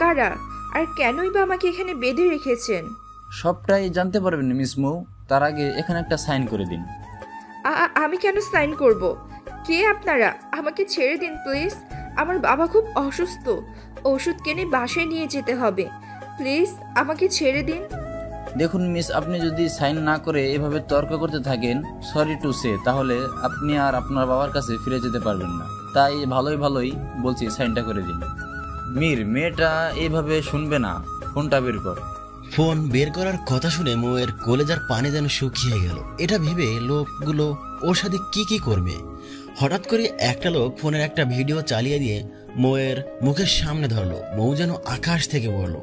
কারা আর কেনই বা আমাকে এখানে বেঁধে রেখেছেন? সবটাই জানতে পারবেন মিস মৌ, তার আগে এখানে একটা সাইন করে দিন। আমি কেন সাইন করব? কে আপনারা? আমাকে ছেড়ে দিন প্লিজ। আমার বাবা খুব অসুস্থ, ওষুধ কিনে বাসায় নিয়ে যেতে হবে। প্লিজ আমাকে ছেড়ে দিন। দেখুন মিস, আপনি যদি সাইন না করে এভাবে তর্ক করতে থাকেন, সরি টু সে, তাহলে আপনি আর আপনার বাবার কাছে ফিরে যেতে পারবেন না। তাই ভালোই বলছি, সাইনটা করে দিন। মীর, মেয়েটা এইভাবে শুনবে না, ফোনটা বের কর। ফোন বের করার কথা শুনে মৌয়ের কলেজার পানি যেন শুকিয়ে গেল। এটা ভেবে লোকগুলো ওর সাথে কি করবে। হঠাৎ করে একটা লোক ফোনের একটা ভিডিও চালিয়ে দিয়ে মৌয়ের মুখের সামনে ধরলো। মৌ যেন আকাশ থেকে পড়লো।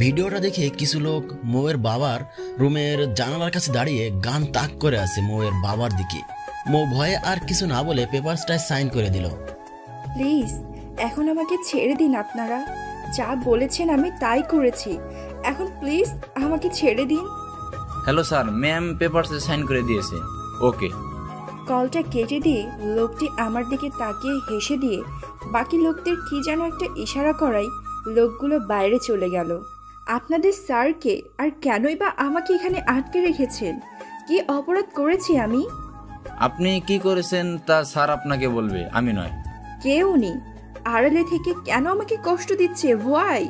ভিডিওটা দেখে কিছু লোক মৌয়ের বাবার রুমের জানালার কাছে দাঁড়িয়ে গান তাক করে আছে মৌয়ের বাবার দিকে। মৌ ভয়ে আর কিছু না বলে পেপারসটায় সাইন করে দিল। প্লিজ এখন আমাকে ছেড়ে দিন। আপনারা যা বলেছেন আমি তাই করেছি, এখন প্লিজ আমাকে ছেড়ে দিন। হ্যালো স্যার, ম্যাম পেপারসে সাইন করে দিয়েছে। ওকে। কলটা কেটে দিয়ে লোকটি আমার দিকে তাকিয়ে হেসে দিয়ে বাকি লোকদের কি যেন একটা ইশারা করাই লোকগুলো বাইরে চলে গেল। আপনাদের স্যারকে আর কেনই বা আমাকে এখানে আটকে রেখেছেন? কি অপরাধ করেছি আমি? আপনি কি করেছেন তা স্যার আপনাকে বলবে, আমি নয়। কে উনি? আড়ালে থেকে কেন আমাকে কষ্ট দিচ্ছে? হোয়াই?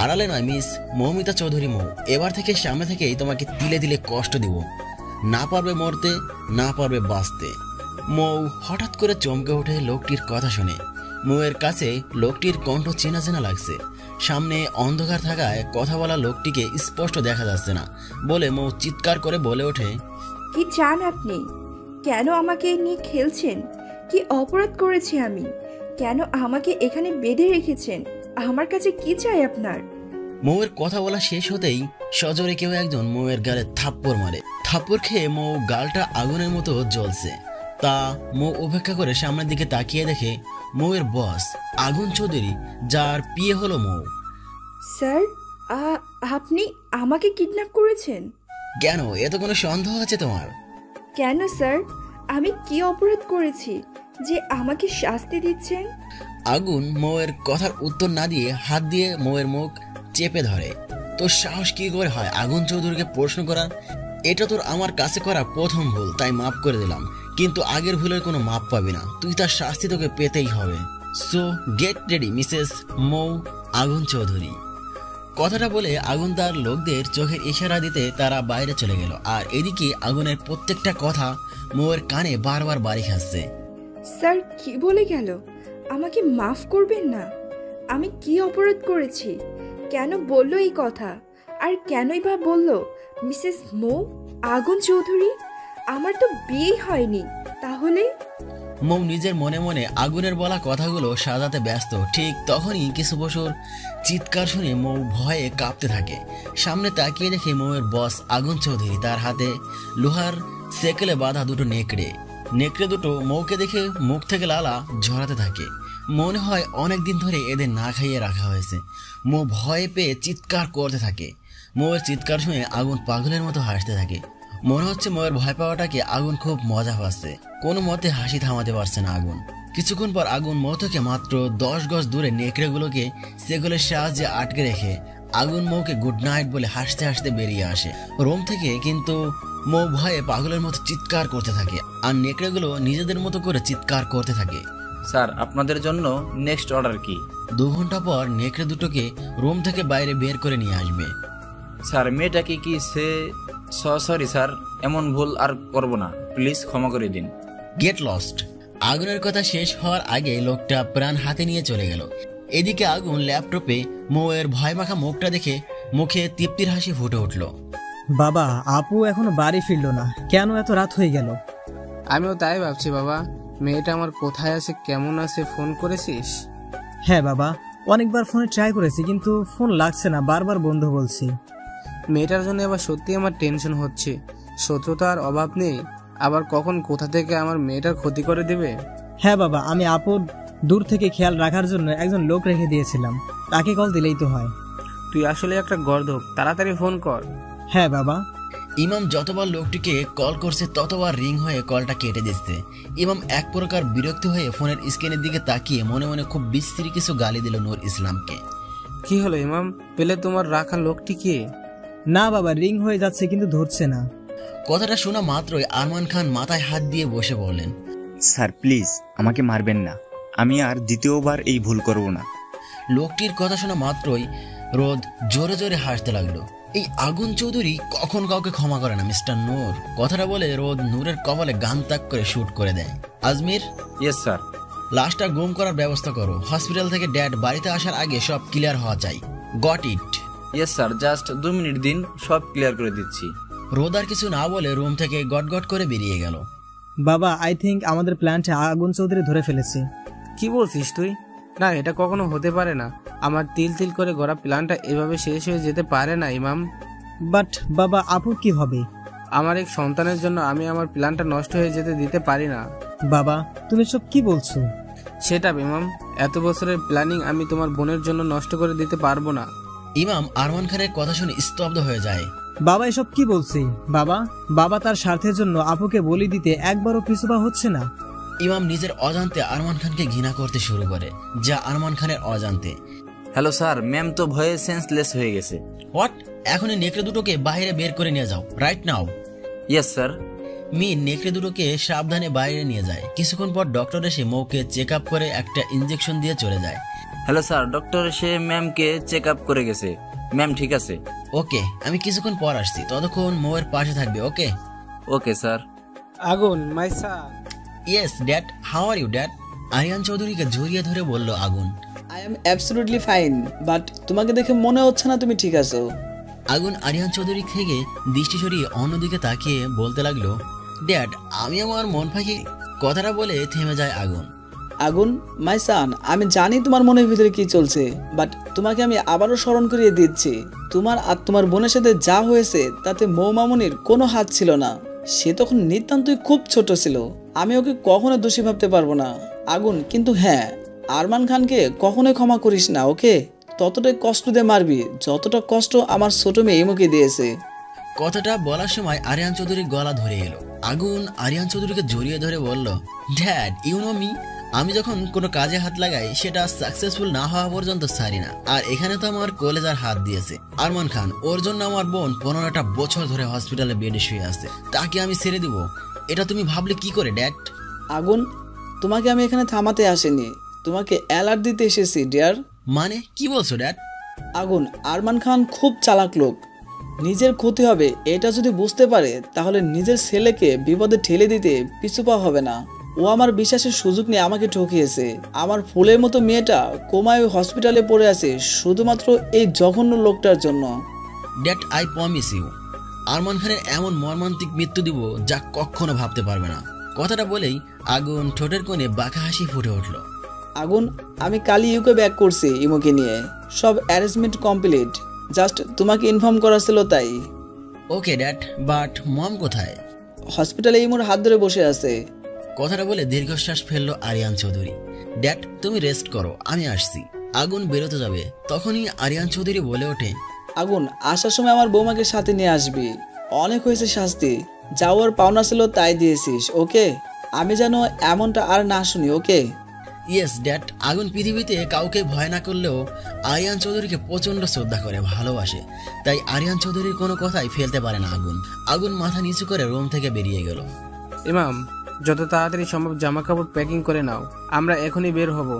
আড়ালে নয় মিস মৌমিতা চৌধুরী মৌ, এবার থেকে সামনে থেকেই তোমাকে তিলে তিলে কষ্ট দিব। না পারবে মরতে, না পারবে বাঁচতে। মৌ হঠাৎ করে চমকে ওঠে লোকটির কথা শুনে। মৌয়ের কাছে লোকটির কণ্ঠ চেনা চেনা লাগছে। সামনে অন্ধকার থাকায় কথা বলা লোকটিকে স্পষ্ট দেখা যাচ্ছে না বলে মৌ চিৎকার করে বলে ওঠে, কি চান আপনি? কেন আমাকে নিয়ে খেলছেন? কি অপরাধ করেছি আমি? কেন আমাকে এখানে বেঁধে রেখেছেন? আমার কাছে কি চাই আপনার? মৌয়ের কথা বলা শেষ হতেই সজোরে কেউ একজন মৌয়ের গালে থাপ্পড় মারে। থাপ্পড় খেয়ে মৌ গালটা আগুনের মতো জ্বলছে। তা মৌ অপেক্ষা করে সামনের দিকে তাকিয়ে দেখে মৌয়ের বস আগুন চৌধুরী, যার বিয়ে হলো মৌ। স্যার, আপনি আমাকে কিডন্যাপ করেছেন? কেন, এত কোনো সন্দেহ আছে তোমার? কেন স্যার, আমি কি অপরাধ করেছি যে আমাকে শাস্তি দিচ্ছেন? আগুন মৌয়ের কথার উত্তর না দিয়ে হাত দিয়ে মৌয়ের মুখ চেপে ধরে। তোর সাহস কি করে হয় আগুন চৌধুরীকে প্রশ্ন করার? এটা তোর আমার কাছে করা প্রথম ভুল, তাই মাফ করে দিলাম, কিন্তু আগের ভুলের কোনো মাপ পাবি না। তুই তার শাস্তি তোকে পেতেই হবে। সো গেট রেডি মিসেস মৌ আগুন চৌধুরী। কথাটা বলে আগুন তার লোকদের চোখের ইশারা দিতে তারা বাইরে চলে গেল। আর এদিকে আগুনের প্রত্যেকটা কথা মৌয়ের কানে বারবার বাড়ি খাচ্ছে। স্যার কি বলে গেল? আমাকে মাফ করবেন না? আমি কি অপরাধ করেছি? কেন বলল এই কথা? আর কেনই বা বলল মিসেস মৌ আগুন চৌধুরী? আমার তো বিয়ে হয়নি। তাহলে? মৌ নিজের মনে মনে আগুনের বলা কথাগুলো সাজাতে ব্যস্ত। ঠিক তখনই কিছু বছর চিৎকার শুনে মৌ ভয়ে কাঁপতে থাকে। সামনে তাকিয়ে দেখে মৌয়ের বস আগুন চৌধুরী, তার হাতে লোহার সেকেলে বাঁধা দুটো নেকড়ে দুটো মৌকে দেখে মুখ থেকে লালা ঝরাতে থাকে। মনে হয় অনেকদিন ধরে এদের না খাইয়ে রাখা হয়েছে। মৌ ভয়ে পেয়ে চিৎকার করতে থাকে। মৌয়ের চিৎকার শুনে আগুন পাগলের মতো হাসতে থাকে। মনে হচ্ছে মৌয়ের ভয় পাওয়াটাকে আগুন খুব মজা পাচ্ছে। কোনো মতে হাসি থামাতে পারছে না আগুন। কিছুক্ষণ পর আগুন মৌ থেকে মাত্র 10 গজ দূরে নেকড়েগুলোকে সেগুলোর সাহায্যে আটকে রেখে আগুন মৌকে গুড নাইট বলে হাসতে হাসতে বেরিয়ে আসে রুম থেকে। কিন্তু মৌ ভয়ে পাগলের মতো চিৎকার করতে থাকে আর নেকড়েগুলো নিজেদের মতো করে চিৎকার করতে থাকে। স্যার, আপনাদের জন্য নেক্সট অর্ডার কি? 2 ঘন্টা পর নেকড়ে দুটোকে রুম থেকে বাইরে বের করে নিয়ে আসবে। স্যার, মেয়েটাকে কি সরি স্যার, এমন ভুল আর করব না, প্লিজ ক্ষমা করে দিন। Get lost. আগুনের কথা শেষ হওয়ার আগে লোকটা প্রাণ হাতে নিয়ে চলে গেল। এদিকে আগুন ল্যাপটপে মৌয়ের ভয় মাখা মুখটা দেখে মুখে তৃপ্তির হাসি ফুটে উঠল। বাবা, আপু এখনো বাড়ি ফিরলো না, কেন এত রাত হয়ে গেল? আমিও তাই ভাবছি বাবা, মেয়েটা আমার কোথায় আছে, কেমন আছে, ফোন করেছিস? হ্যাঁ বাবা, অনেকবার ফোনে ট্রাই করেছি কিন্তু ফোন লাগছে না, বারবার বন্ধ বলছি। মেয়েটার জন্য এবার সত্যি আমার টেনশন হচ্ছে। শত্রুতার অভাব নেই, আবার কখন কোথা থেকে আমার মেয়েটার ক্ষতি করে দেবে। হ্যাঁ বাবা, আমি আপুর দূর থেকে খেয়াল রাখার জন্য একজন লোক রেখে দিয়েছিলাম, তাকে কল দিলেই তো হয়। তুই আসলে একটা গর্দভ, তাড়াতাড়ি ফোন কর। হ্যাঁ বাবা। ইমাম যতবার লোকটিকে কল করছে ততবার রিং হয়ে কলটা কেটে দিচ্ছে। ইমাম এক প্রকার বিরক্ত হয়ে ফোনের স্ক্রিনের দিকে তাকিয়ে মনে মনে খুব বিশ্রী কিছু গালি দিল নূর ইসলামকে। কি হলো ইমাম, পেলে তোমার রাখা লোকটি কে? না বাবা, রিং হয়ে যাচ্ছে কিন্তু ধরছে না। কথাটা শোনা মাত্রই আরমান খান মাথায় হাত দিয়ে বসে বললেন, স্যার প্লিজ আমাকে মারবেন না, আমি আর দ্বিতীয়বার এই ভুল করব না। লোকটির কথা শোনা মাত্রই রোদ জোরে জোরে হাসতে লাগলো। এই আগুন চৌধুরী কখন কাউকে ক্ষমা করে না মিস্টার নূর। কথাটা বলে রোদ নূরের কপালে গান তাক করে শুট করে দেয়। Ajmer, yes sir. লাশটা গুম করার ব্যবস্থা করো। হসপিটাল থেকে ড্যাড বাড়িতে আসার আগে সব ক্লিয়ার হওয়া চাই। Got it? Yes sir, just 2 minute দিন, সব ক্লিয়ার করে দিচ্ছি। রোদ আর কিছু না বলে রুম থেকে গট গট করে বেরিয়ে গেল। বাবা, আই থিঙ্ক আমাদের প্ল্যান্টে আগুন চৌধুরী ধরে ফেলেছে। কি বলছিস তুই? না, এটা কখনো হতে পারে না। আমার তিল তিল করে গড়া প্ল্যানটা এভাবে শেষ হয়ে যেতে পারে না ইমাম। বাট বাবা, আপুর কি হবে? আমার এক সন্তানের জন্য আমি আমার প্ল্যানটা নষ্ট হয়ে যেতে দিতে পারি না। বাবা, তুমি সব কি বলছো? সেটা ইমাম, এত বছরের প্ল্যানিং আমি তোমার বোনের জন্য নষ্ট করে দিতে পারবো না। ইমাম আরমান খানের কথা শুনে স্তব্ধ হয়ে যায়। বাবা এসব কি বলছে? বাবা বাবা তার স্বার্থের জন্য আপুকে বলি দিতে একবারও পিছুপা হচ্ছে না। ইমাম নিজের অজান্তে আরমান খানকে ঘৃণা করতে শুরু করে, যা আরমান খানের অজান্তে। হ্যালো স্যার, ম্যাম তো ভয়ে সেন্সলেস হয়ে গেছে। হোয়াট? এখনই নেকড়ে দুটোকে বাইরে বের করে নিয়ে যাও, right now. Yes sir. Me নেকড়ে দুটোকে সাবধানে বাইরে নিয়ে যায়। কিছুক্ষণ পর ডক্টর এসে মৌকে চেক আপ করে একটা ইনজেকশন দিয়ে চলে যায়। হ্যালো স্যার, ডক্টর এসে ম্যামকে চেক আপ করে গেছে। ম্যাম ঠিক আছে। ওকে, আমি কিছুক্ষণ পর আসছি, ততক্ষণ মৌয়ের পাশে থাকবে। Okay okay sir. Agun, my son. Yes dad, how are you dad? Aryan চৌধুরীকে জড়িয়ে ধরে বলল Agun. I am absolutely fine, but তোমাকে দেখে মনে হচ্ছে না তুমি ঠিক আছো। আগুন আরিয়ান চৌধুরী থেকে দৃষ্টি সরিয়ে অন্যদিকে তাকিয়ে বলতে লাগলো, ড্যাড আমি আমার মন পাখি। কথাটা বলে থেমে যায় আগুন। আগুন, মাই সান, আমি জানি তোমার মনের ভিতরে কি চলছে, বাট তোমাকে আমি আবারও স্মরণ করিয়ে দিচ্ছি, তোমার আর তোমার বোনের সাথে যা হয়েছে তাতে মৌমামনির কোনো হাত ছিল না। সে তখন নিতান্তই খুব ছোট ছিল। আমি ওকে কখনো দোষী ভাবতে পারবো না আগুন। কিন্তু হ্যাঁ, আরমান খানকে কখনোই ক্ষমা করিস না, ওকে? ততটাই কষ্ট দিয়ে মারবি যতটা কষ্ট আমার ছোট মেয়ে ইমুকে দিয়েছে। কথাটা বলার সময় আরিয়ান চৌধুরীর গলা ধরে এলো। আগুন আরিয়ান চৌধুরীকে জড়িয়ে ধরে বলল, ড্যাড ইউ নো মি, আমি যখন কোনো কাজে হাত লাগাই সেটা সাকসেসফুল না হওয়া পর্যন্ত ছাড়ি না। আর এখানে তো আমার কলেজার হাত দিয়েছে আরমান খান। ওর জন্য আমার বোন 15টা বছর ধরে হসপিটালে বেডে শুয়ে আছে। তাকে আমি ছেড়ে দিব, এটা তুমি ভাবলে কি করে ড্যাড? আগুন, তোমাকে আমি এখানে থামাতে আসিনি, তোমাকে অ্যালার্ট দিতে এসেছি ডিয়ার। মানে কি বলছো ড্যাড? আগুন, আরমান খান খুব চালাক লোক। নিজের ক্ষতি হবে এটা যদি বুঝতে পারে তাহলে নিজের ছেলেকে বিপদে ঠেলে দিতে পিছুপা হবে না। ও আমার বিশ্বাসের সুযোগ নিয়ে আমাকে ঠকিয়েছে। আমার ফুলের মতো মেয়েটা কোমায় হসপিটালে পড়ে আছে শুধুমাত্র এই জঘন্য লোকটার জন্য। Dad I promise you, Arman খানের এমন মর্মান্তিক মৃত্যু দিব যা কখনো ভাবতে পারবে না। কথাটা বলেই আগুন ঠোঁটের কোণে বাঁকা হাসি ফুটে উঠল। আগুন, আমি কালই ইউকে ব্যাক করছি ইমুকে নিয়ে, সব অ্যারেঞ্জমেন্ট কমপ্লিট, জাস্ট তোমাকে ইনফর্ম করা ছিল তাই। ওকে ড্যাড, বাট মম কোথায়? হসপিটালে ইমুর হাত ধরে বসে আছে। কথাটা বলে দীর্ঘশ্বাস ফেললো আরিয়ান চৌধুরী। ড্যাড তুমি রেস্ট করো, আমি আসছি। আগুন বেরোতে যাবে, তখনই আরিয়ান চৌধুরী বলে ওঠে, আগুন, আসার সময় আমার বৌমাকে সাথে নিয়ে আসবি। অনেক হয়েছে শাস্তি, যাওয়ার পাওনা ছিল তাই দিয়েছিস, ওকে? আমি যেন এমনটা আর না শুনি, ওকে? Yes dad. আগুন পৃথিবীতে কাউকে ভয় না করলেও আরিয়ান চৌধুরীকে প্রচন্ড শ্রদ্ধা করে, ভালোবাসে। তাই আরিয়ান চৌধুরীর কোনো কথাই ফেলতে পারে না আগুন। আগুন মাথা নিচু করে রুম থেকে বেরিয়ে গেল। ইমাম, যত তাড়াতাড়ি সম্ভব জামা কাপড় প্যাকিং করে নাও, আমরা এখনই বের হব।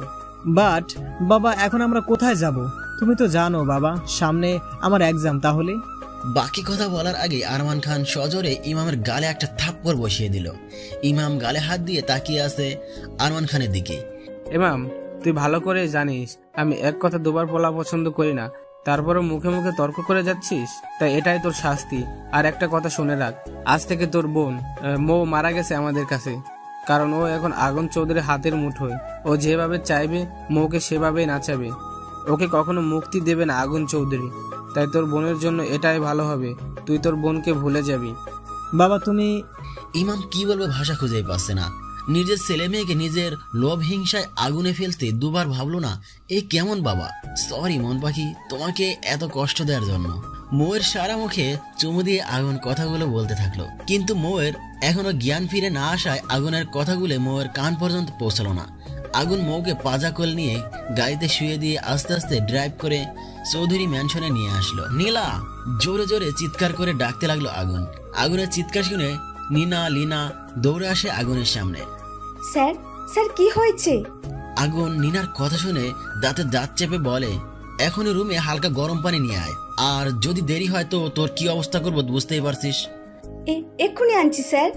বাট বাবা, এখন আমরা কোথায় যাব? তুমি তো জানো বাবা, সামনে আমার এক্সাম। তাহলে বাকি কথা বলার আগে আরমান খান সজোরে ইমামের গালে একটা থাপ্পড় বসিয়ে দিল। ইমাম গালে হাত দিয়ে তাকিয়ে আছে আরমান খানের দিকে। ইমাম, তুই ভালো করে জানিস আমি এক কথা দুবার বলা পছন্দ করি না, তারপরে মুখে মুখে তর্ক করে যাচ্ছিস, তাই এটাই তোর শাস্তি। আর একটা কথা শুনে রাখ, আজ থেকে তোর বোন মৌ মারা গেছে আমাদের কাছে, কারণ ও এখন আগুন চৌধুরীর হাতের মুঠোয়। ও যেভাবে চাইবে মৌকে সেভাবেই নাচাবে, ওকে কখনো মুক্তি দেবে না আগুন চৌধুরী। তাই তোর বোনের জন্য এটাই ভালো হবে, তুই তোর বোনকে ভুলে যাবি। বাবা তুমি। ইমাম কি বলবে ভাষা খুঁজেই পাচ্ছে না। নিজের ছেলে মেয়েকে নিজের লোভ হিংসায় আগুনে ফেলতে দুবার ভাবলো না। এ কেমন বাবা? সরি মন পাখি, তোমাকে এত কষ্ট দেওয়ার জন্য। মৌয়ের সারা মুখে চুমু দিয়ে আগুন কথাগুলো বলতে থাকলো, কিন্তু মৌয়ের এখনো জ্ঞান ফিরে না আসায় আগুনের কথাগুলো মৌয়ের কান পর্যন্ত পৌঁছালো না। আগুন মৌকে পাজা কোল নিয়ে গাড়িতে শুয়ে দিয়ে আস্তে আস্তে ড্রাইভ করে চৌধুরী ম্যানশনে নিয়ে আসলো। নীলা! জোরে জোরে চিৎকার করে ডাকতে লাগলো আগুন। আগুনের চিৎকার শুনে নিনা লিনা দৌড়ে আসে আগুনের সামনে। স্যার, স্যার কি হয়েছে? আগুন নিনার কথা শুনে দাঁতে দাঁত চেপে বলে, এখনই রুমে হালকা গরম পানি নিয়ে আয়, আর যদি দেরি হয় তো তোর কি অবস্থা করবো বুঝতেই পারছিস। এক্ষুনি আনছি স্যার।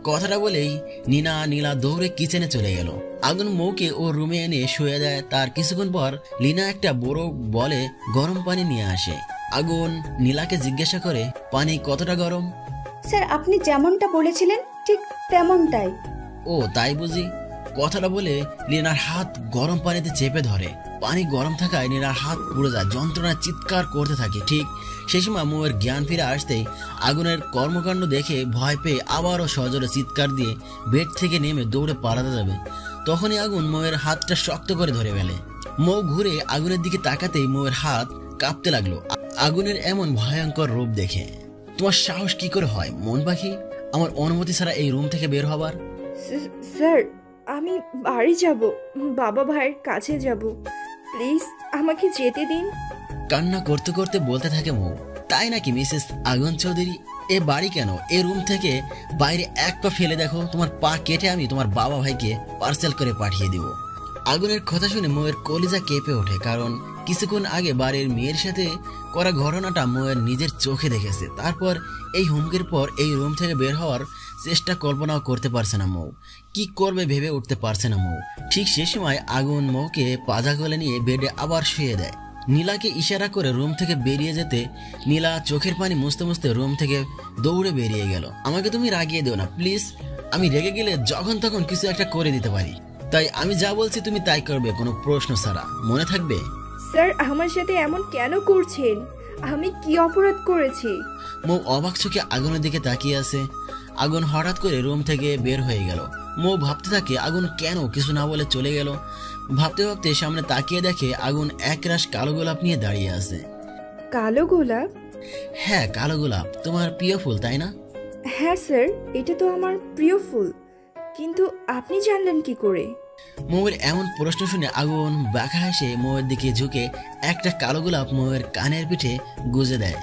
কথাটা বলেই নিনা নীলা দৌড়ে কিচেনে চলে গেল। আগুন মৌকে ও রুমে এনে শুয়ে দেয়। তার কিছুক্ষণ পর লিনা একটা বড় বলে গরম পানি নিয়ে আসে। আগুন নীলাকে জিজ্ঞাসা করে, পানি কতটা গরম? স্যার, আপনি যেমনটা বলেছিলেন ঠিক তেমনটাই। ও তাই বুঝি? কথাটা বলে লিনার হাত গরম পানিতে চেপে ধরে। পানি গরম থাকায় নীলার হাত পুড়ে যায়, যন্ত্রণায় চিৎকার করতে থাকে। ঠিক সেই সময় মৌয়ের জ্ঞান ফিরে আসতেই আগুনের কর্মকাণ্ড দেখে ভয় পেয়ে আবারও সজোরে চিৎকার দিয়ে বেড থেকে নেমে দৌড়ে পালাতে যাবে, তখনই আগুন মৌয়ের হাতটা শক্ত করে ধরে ফেলে। মৌ ঘুরে আগুনের দিকে তাকাতেই মৌয়ের হাত কাঁপতে লাগলো আগুনের এমন ভয়ঙ্কর রূপ দেখে। তোমার সাহস কি করে হয় মন পাখি, আমার অনুমতি ছাড়া এই রুম থেকে বের হবার? স্যার, আমি বাড়ি যাব, বাবা ভাইয়ের কাছে যাব, প্লিজ আমাকে যেতে দিন। কান্না করতে করতে বলতে থাকে মৌ। তাই নাকি মিসেস আগুন চৌধুরী? এ বাড়ি কেন, এ রুম থেকে বাইরে এক পা ফেলে দেখো, তোমার পা কেটে আমি তোমার বাবা ভাইকে পার্সেল করে পাঠিয়ে দিব। আগুনের কথা শুনে মৌয়ের কলিজা কেঁপে ওঠে, কারণ কিছুক্ষণ আগে বাড়ির মেয়ের সাথে করা ঘটনাটা মৌয়ের নিজের চোখে দেখেছে। তারপর এই হুমকির পর এই রুম থেকে বের হওয়ার চেষ্টা কল্পনাও করতে পারছে না মৌ। কি করবে ভেবে উঠতে পারছে না মৌ। ঠিক সে সময় আগুন মৌকে পাজা কোলে নিয়ে বেডে আবার শুয়ে দেয়। নীলাকে ইশারা করে রুম থেকে বেরিয়ে যেতে নীলা চোখের পানি মুছতে মুছতে রুম থেকে দৌড়ে বেরিয়ে গেল। আমাকে তুমি রাগিয়ে দিও না প্লিজ, আমি রেগে গেলে যখন তখন কিছু একটা করে দিতে পারি, তাই আমি যা বলছি তুমি তাই করবে, কোনো প্রশ্ন ছাড়া, মনে থাকবে? স্যার, আমার সাথে এমন কেন করছেন? আমি কি অপরাধ করেছি? মৌ অবাক চোখে আগুনের দিকে তাকিয়ে আছে। আগুন হঠাৎ করে রুম থেকে বের হয়ে গেল। মৌ ভাবতে থাকে আগুন কেন কিছু না বলে চলে গেল। ভাবতে ভাবতে সামনে তাকিয়ে দেখে আগুন একরাশ কালো গোলাপ নিয়ে দাঁড়িয়ে আছে। কালো গোলাপ? হ্যাঁ, কালো গোলাপ তোমার প্রিয় ফুল তাই না? হ্যাঁ স্যার, এটা তো আমার প্রিয় ফুল, কিন্তু আপনি জানলেন কি করে? মৌয়ের এমন প্রশ্ন শুনে আগুন বাঁকা হেসে মৌয়ের দিকে ঝুঁকে একটা কালো গোলাপ মৌয়ের কানের পিঠে গুজে দেয়।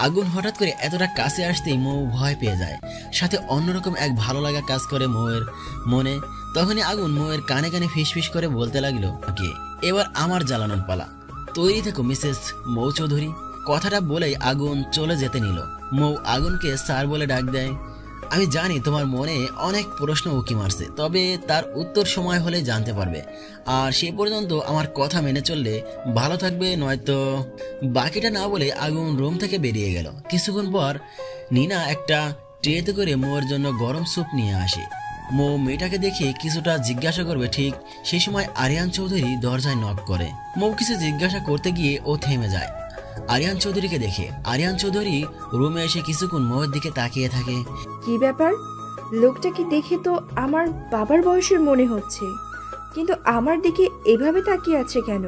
আগুন হঠাৎ করে এতটা কাছে আসতেই মৌ ভয় পেয়ে যায়, সাথে অন্যরকম এক ভালো লাগা কাজ করে মৌয়ের মনে। তখনই আগুন মৌয়ের কানে কানে ফিসফিস করে বলতে লাগলো, ওকে এবার আমার জ্বালানোর পালা, তৈরি থেকো মিসেস মৌ চৌধুরী। কথাটা বলেই আগুন চলে যেতে নিল। মৌ আগুনকে স্যার বলে ডাক দেয়। আমি জানি তোমার মনে অনেক প্রশ্ন উকি মারছে, তবে তার উত্তর সময় হলে জানতে পারবে। আর সে পর্যন্ত আমার কথা মেনে চললে ভালো থাকবে, নয়তো। বাকিটা না বলে আগুন রুম থেকে বেরিয়ে গেল। কিছুক্ষণ পর নিনা একটা ট্রেতে করে মৌয়ের জন্য গরম স্যুপ নিয়ে আসে। মৌ মেয়েটাকে দেখে কিছুটা জিজ্ঞাসা করবে, ঠিক সেই সময় আরিয়ান চৌধুরী দরজায় নক করে। মৌ কিছু জিজ্ঞাসা করতে গিয়ে ও থেমে যায় আরিয়ান চৌধুরীকে দেখে। আরিয়ান চৌধুরী রুমে এসে কিছুক্ষণ মৌয়ের দিকে তাকিয়ে থাকে। কি ব্যাপার? লোকটাকে দেখে তো আমার বাবার বয়সের মনে হচ্ছে, কিন্তু আমার দিকে এভাবে তাকিয়ে আছে কেন?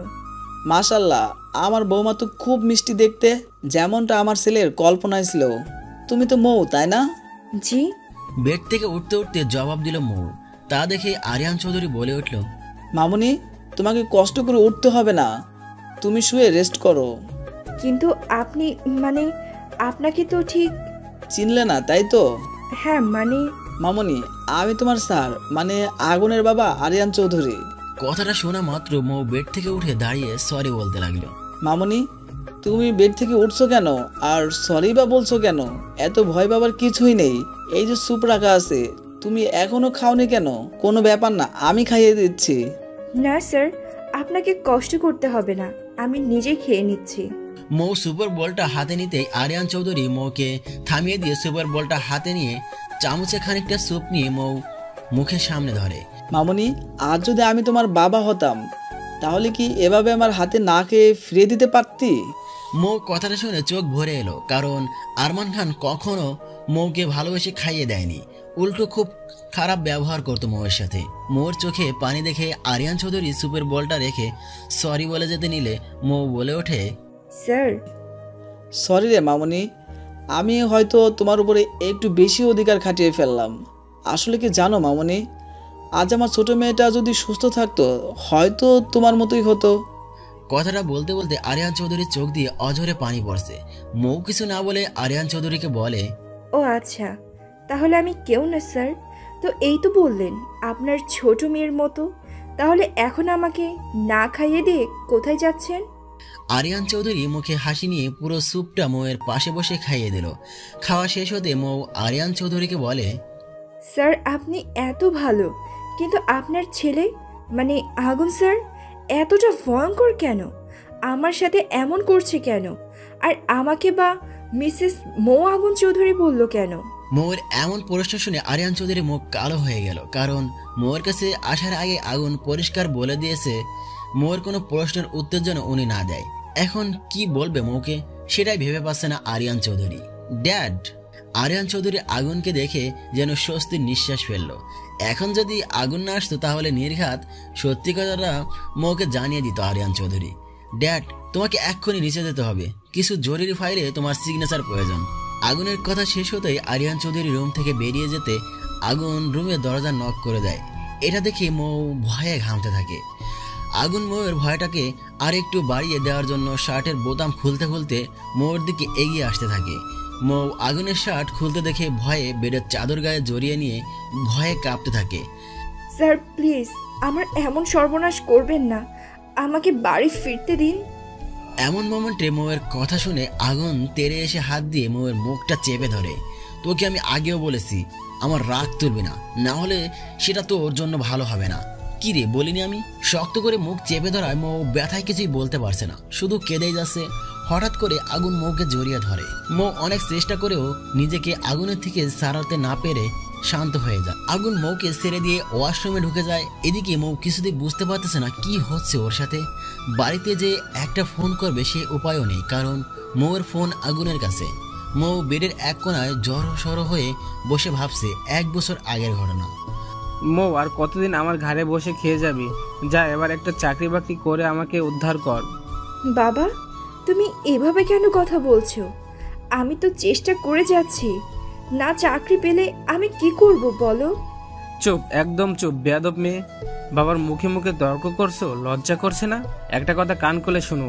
মাশাল্লাহ, আমার বৌমা তো খুব মিষ্টি দেখতে, যেমনটা আমার ছেলের কল্পনায় ছিল। তুমি তো মৌ তাই না? জি। বেড থেকে উঠতে উঠতে জবাব দিল মৌ। তা দেখে আরিয়ান চৌধুরী বলে উঠল, মামুনি, তোমাকে কষ্ট করে উঠতে হবে না, তুমি শুয়ে রেস্ট করো। কিন্তু আপনি, মানে আপনাকে তো ঠিক চিনলে না তাই তো? হ্যাঁ, মানে মামুনি, আমি তোমার স্যার, মানে আগুনের বাবা আরিয়ান চৌধুরী। কথাটা শোনা মাত্র মৌ বেড থেকে উঠে দাঁড়িয়ে সরি বলতে লাগলো। মামুনি, তুমি বেড থেকে উঠছো কেন আর সরি বা বলছো কেন? এত ভয় পাবার কিছুই নেই, এই যে স্যুপ রাখা আছে, তুমি এখনো খাওনি কেন? কোনো ব্যাপার না, আমি খাইয়ে দিচ্ছি। না স্যার, আপনাকে কষ্ট করতে হবে না, আমি নিজে খেয়ে নিচ্ছি। মৌ সুপার বলটা হাতে নিতেই আরিয়ান চৌধুরী মৌকে থামিয়ে দিয়ে সুপার বলটা হাতে নিয়ে চামচে খানিকটা স্যুপ নিয়ে মৌ মুখের সামনে ধরে। মামুনি, আজ যদি আমি তোমার বাবা হতাম তাহলে কি এভাবে আমার হাতে না খেয়ে ফিরিয়ে দিতে পারতি? মৌ কথাটা শুনে চোখ ভরে এলো, কারণ আরমান খান কখনো মৌকে ভালোবেসে খাইয়ে দেয়নি, উল্টো খুব খারাপ ব্যবহার করতো মৌয়ের সাথে। মৌর চোখে পানি দেখে আরিয়ান চৌধুরী সুপের বলটা রেখে সরি বলে যেতে নিলে মৌ বলে ওঠে, স্যার। সরি রে মামুনি, আমি হয়তো তোমার উপরে একটু বেশি অধিকার খাটিয়ে ফেললাম। আসলে কি জানো মামুনি, আজ আমার ছোট মেয়েটা যদি সুস্থ থাকতো হয়তো তোমার মতোই হতো। কথাটা বলতে বলতে আরিয়ান চৌধুরীর চোখ দিয়ে অঝরে পানি পড়ছে। মৌ কিছু না বলে আরিয়ান চৌধুরীকে বলে, ও আচ্ছা, তাহলে আমি কেউ না স্যার। তো এই তো বললেন আপনার ছোট মেয়ের মতো, তাহলে এখন আমাকে না খাইয়ে দিয়ে কোথায় যাচ্ছেন? আরিয়ান চৌধুরী মুখে হাসি নিয়ে পুরো স্যুপটা মৌয়ের পাশে বসে খাইয়ে দিল। খাওয়া শেষ হতে মৌ আরিয়ান চৌধুরীকে বলে, স্যার আপনি এত ভালো, কিন্তু আপনার ছেলে মানে আগুন স্যার এতটা ভয়ঙ্কর কেন? আমার সাথে এমন করছে কেন? আর আমাকে বা মিসেস মৌ আগুন চৌধুরী বলল কেন? মৌয়ের এমন প্রশ্ন শুনে আরিয়ান চৌধুরীর মুখ কালো হয়ে গেল, কারণ মৌয়ের কাছে আসার আগে আগুন পরিষ্কার বলে দিয়েছে মৌয়ের কোনো প্রশ্নের উত্তর যেন উনি না দেয়। এখন কি বলবে মৌকে সেটাই ভেবে পাচ্ছে না আরিয়ান চৌধুরী। ড্যাড! আরিয়ান চৌধুরী আগুনকে দেখে যেন স্বস্তির নিঃশ্বাস ফেলল। এখন যদি আগুন না আসতো তাহলে নির্ঘাত সত্যি কথাটা মৌকে জানিয়ে দিত আরিয়ান চৌধুরী। ড্যাড, তোমাকে এক্ষুনি নিচে যেতে হবে, কিছু জরুরি ফাইলে তোমার সিগনেচার প্রয়োজন। আগুনের কথা শেষ হতেই আরিয়ান চৌধুরী রুম থেকে বেরিয়ে যেতে আগুন রুমে দরজা নক করে দেয়। এটা দেখে মৌ ভয়ে ঘামতে থাকে। আগুন মৌয়ের ভয়টাকে আর একটু বাড়িয়ে দেওয়ার জন্য শার্টের বোতাম খুলতে খুলতে মৌয়ের দিকে এগিয়ে আসতে থাকে। মৌ আগুনের শার্ট খুলতে দেখে ভয়ে বেডের চাদর গায়ে জড়িয়ে নিয়ে ভয়ে কাঁপতে থাকে। স্যার প্লিজ আমার এমন সর্বনাশ করবেন না, আমাকে বাড়ি ফিরতে দিন। এমন মোমেন্টে মৌয়ের কথা শুনে আগুন তেড়ে এসে হাত দিয়ে মৌয়ের মুখটা চেপে ধরে। তোকে আমি আগেও বলেছি আমার রাগ তুলবি না, না হলে সেটা তোর জন্য ভালো হবে না। কি রে বলিনি আমি? শক্ত করে মুখ চেপে ধরায় মৌ ব্যথায় কিছুই বলতে পারছে না, শুধু কেঁদেই যাচ্ছে। হঠাৎ করে আগুন মৌকে জড়িয়ে ধরে। মৌ অনেক চেষ্টা করেও নিজেকে আগুনের থেকে সারাতে না পেরে শান্ত হয়ে যায়। আগুন মৌকে ছেড়ে দিয়ে ওয়াশরুমে ঢুকে যায়। এদিকে মৌ কিছুতেই বুঝতে পারতেছে না কি হচ্ছে ওর সাথে। বাড়িতে যে একটা ফোন করবে সে উপায়ও নেই, কারণ মৌয়ের ফোন আগুনের কাছে। মৌ বেডের এক কোণায় জড়সড় হয়ে বসে ভাবছে 1 বছর আগের ঘটনা। মৌ আর কতদিন আমার ঘাড়ে বসে খেয়ে যাবি? যা এবার একটা চাকরি বাকরি করে আমাকে উদ্ধার কর। বাবা তুমি এভাবে কেন কথা বলছো? আমি তো চেষ্টা করে যাচ্ছি, না চাকরি পেলে আমি কি করব বলো? চুপ, একদম চুপ বেয়াদব মেয়ে। বাবার মুখে মুখে তর্ক করছো, লজ্জা করছে না? একটা কথা কান খুলে শুনো,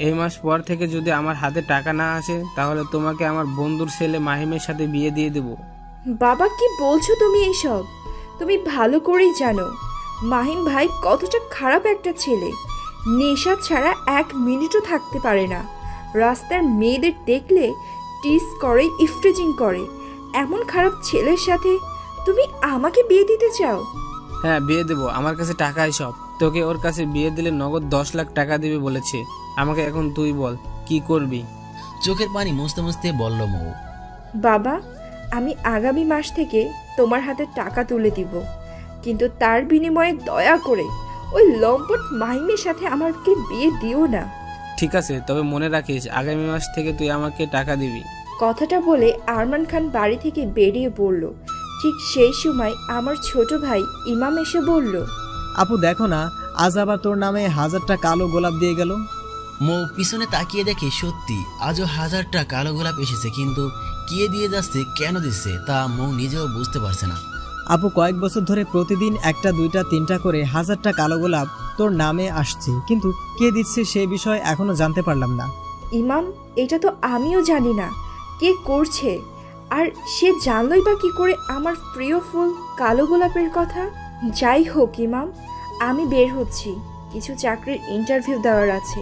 এই মাস পর থেকে যদি আমার হাতে টাকা না আসে তাহলে তোমাকে আমার বন্ধুর ছেলে মাহিমের সাথে বিয়ে দিয়ে দেব। বাবা কি বলছো তুমি এইসব? তুমি ভালো করেই জানো মাহিম ভাই কতটা খারাপ একটা ছেলে। নেশা ছাড়া 1 মিনিটও থাকতে পারে না। রাস্তার মেয়েদের দেখলে টিস করে, ইফটিজিং করে। এমন খারাপ ছেলের সাথে তুমি আমাকে বিয়ে দিতে চাও? হ্যাঁ বিয়ে দেবো, আমার কাছে টাকাই সব। তোকে ওর কাছে বিয়ে দিলে নগদ 10 লাখ টাকা দেবে বলেছে। আমাকে এখন তুই বল কি করবি? চোখের পানি মুছতে মুছতে বলল মৌ। বাবা আমি আগামী মাস থেকে তোমার হাতে টাকা তুলে দিব, কিন্তু তার বিনিময়ে দয়া করে ওই লম্পট মাহিমের সাথে আমাকে বিয়ে দিও না। ঠিক আছে, তবে মনে রাখিস আগামী মাস থেকে তুই আমাকে টাকা দিবি। কথাটা বলে আরমান খান বাড়ি থেকে বেরিয়ে পড়ল। ঠিক সেই সময় আমার ছোট ভাই ইমাম এসে বলল, আপু দেখো না, আজ আবার তোর নামে 1000টা কালো গোলাপ দিয়ে গেল। মৌ পিছনে তাকিয়ে দেখে সত্যি আজও 1000টা কালো গোলাপ এসেছে, কিন্তু কে দিয়ে যাচ্ছে, কেন দিচ্ছে তা মৌ নিজেও বুঝতে পারছে না। আপু কয়েক বছর ধরে প্রতিদিন 1টা 2টা 3টা করে 1000টা কালো গোলাপ তোর নামে আসছে, কিন্তু কে দিচ্ছে সেই বিষয়ে এখনো জানতে পারলাম না। ইমাম এটা তো আমিও জানি না কে করছে, আর সে জানলই বা কি করে আমার প্রিয় ফুল কালো গোলাপের কথা। যাই হোক ইমাম, আমি বের হচ্ছি, কিছু চাকরির ইন্টারভিউ দেওয়ার আছে।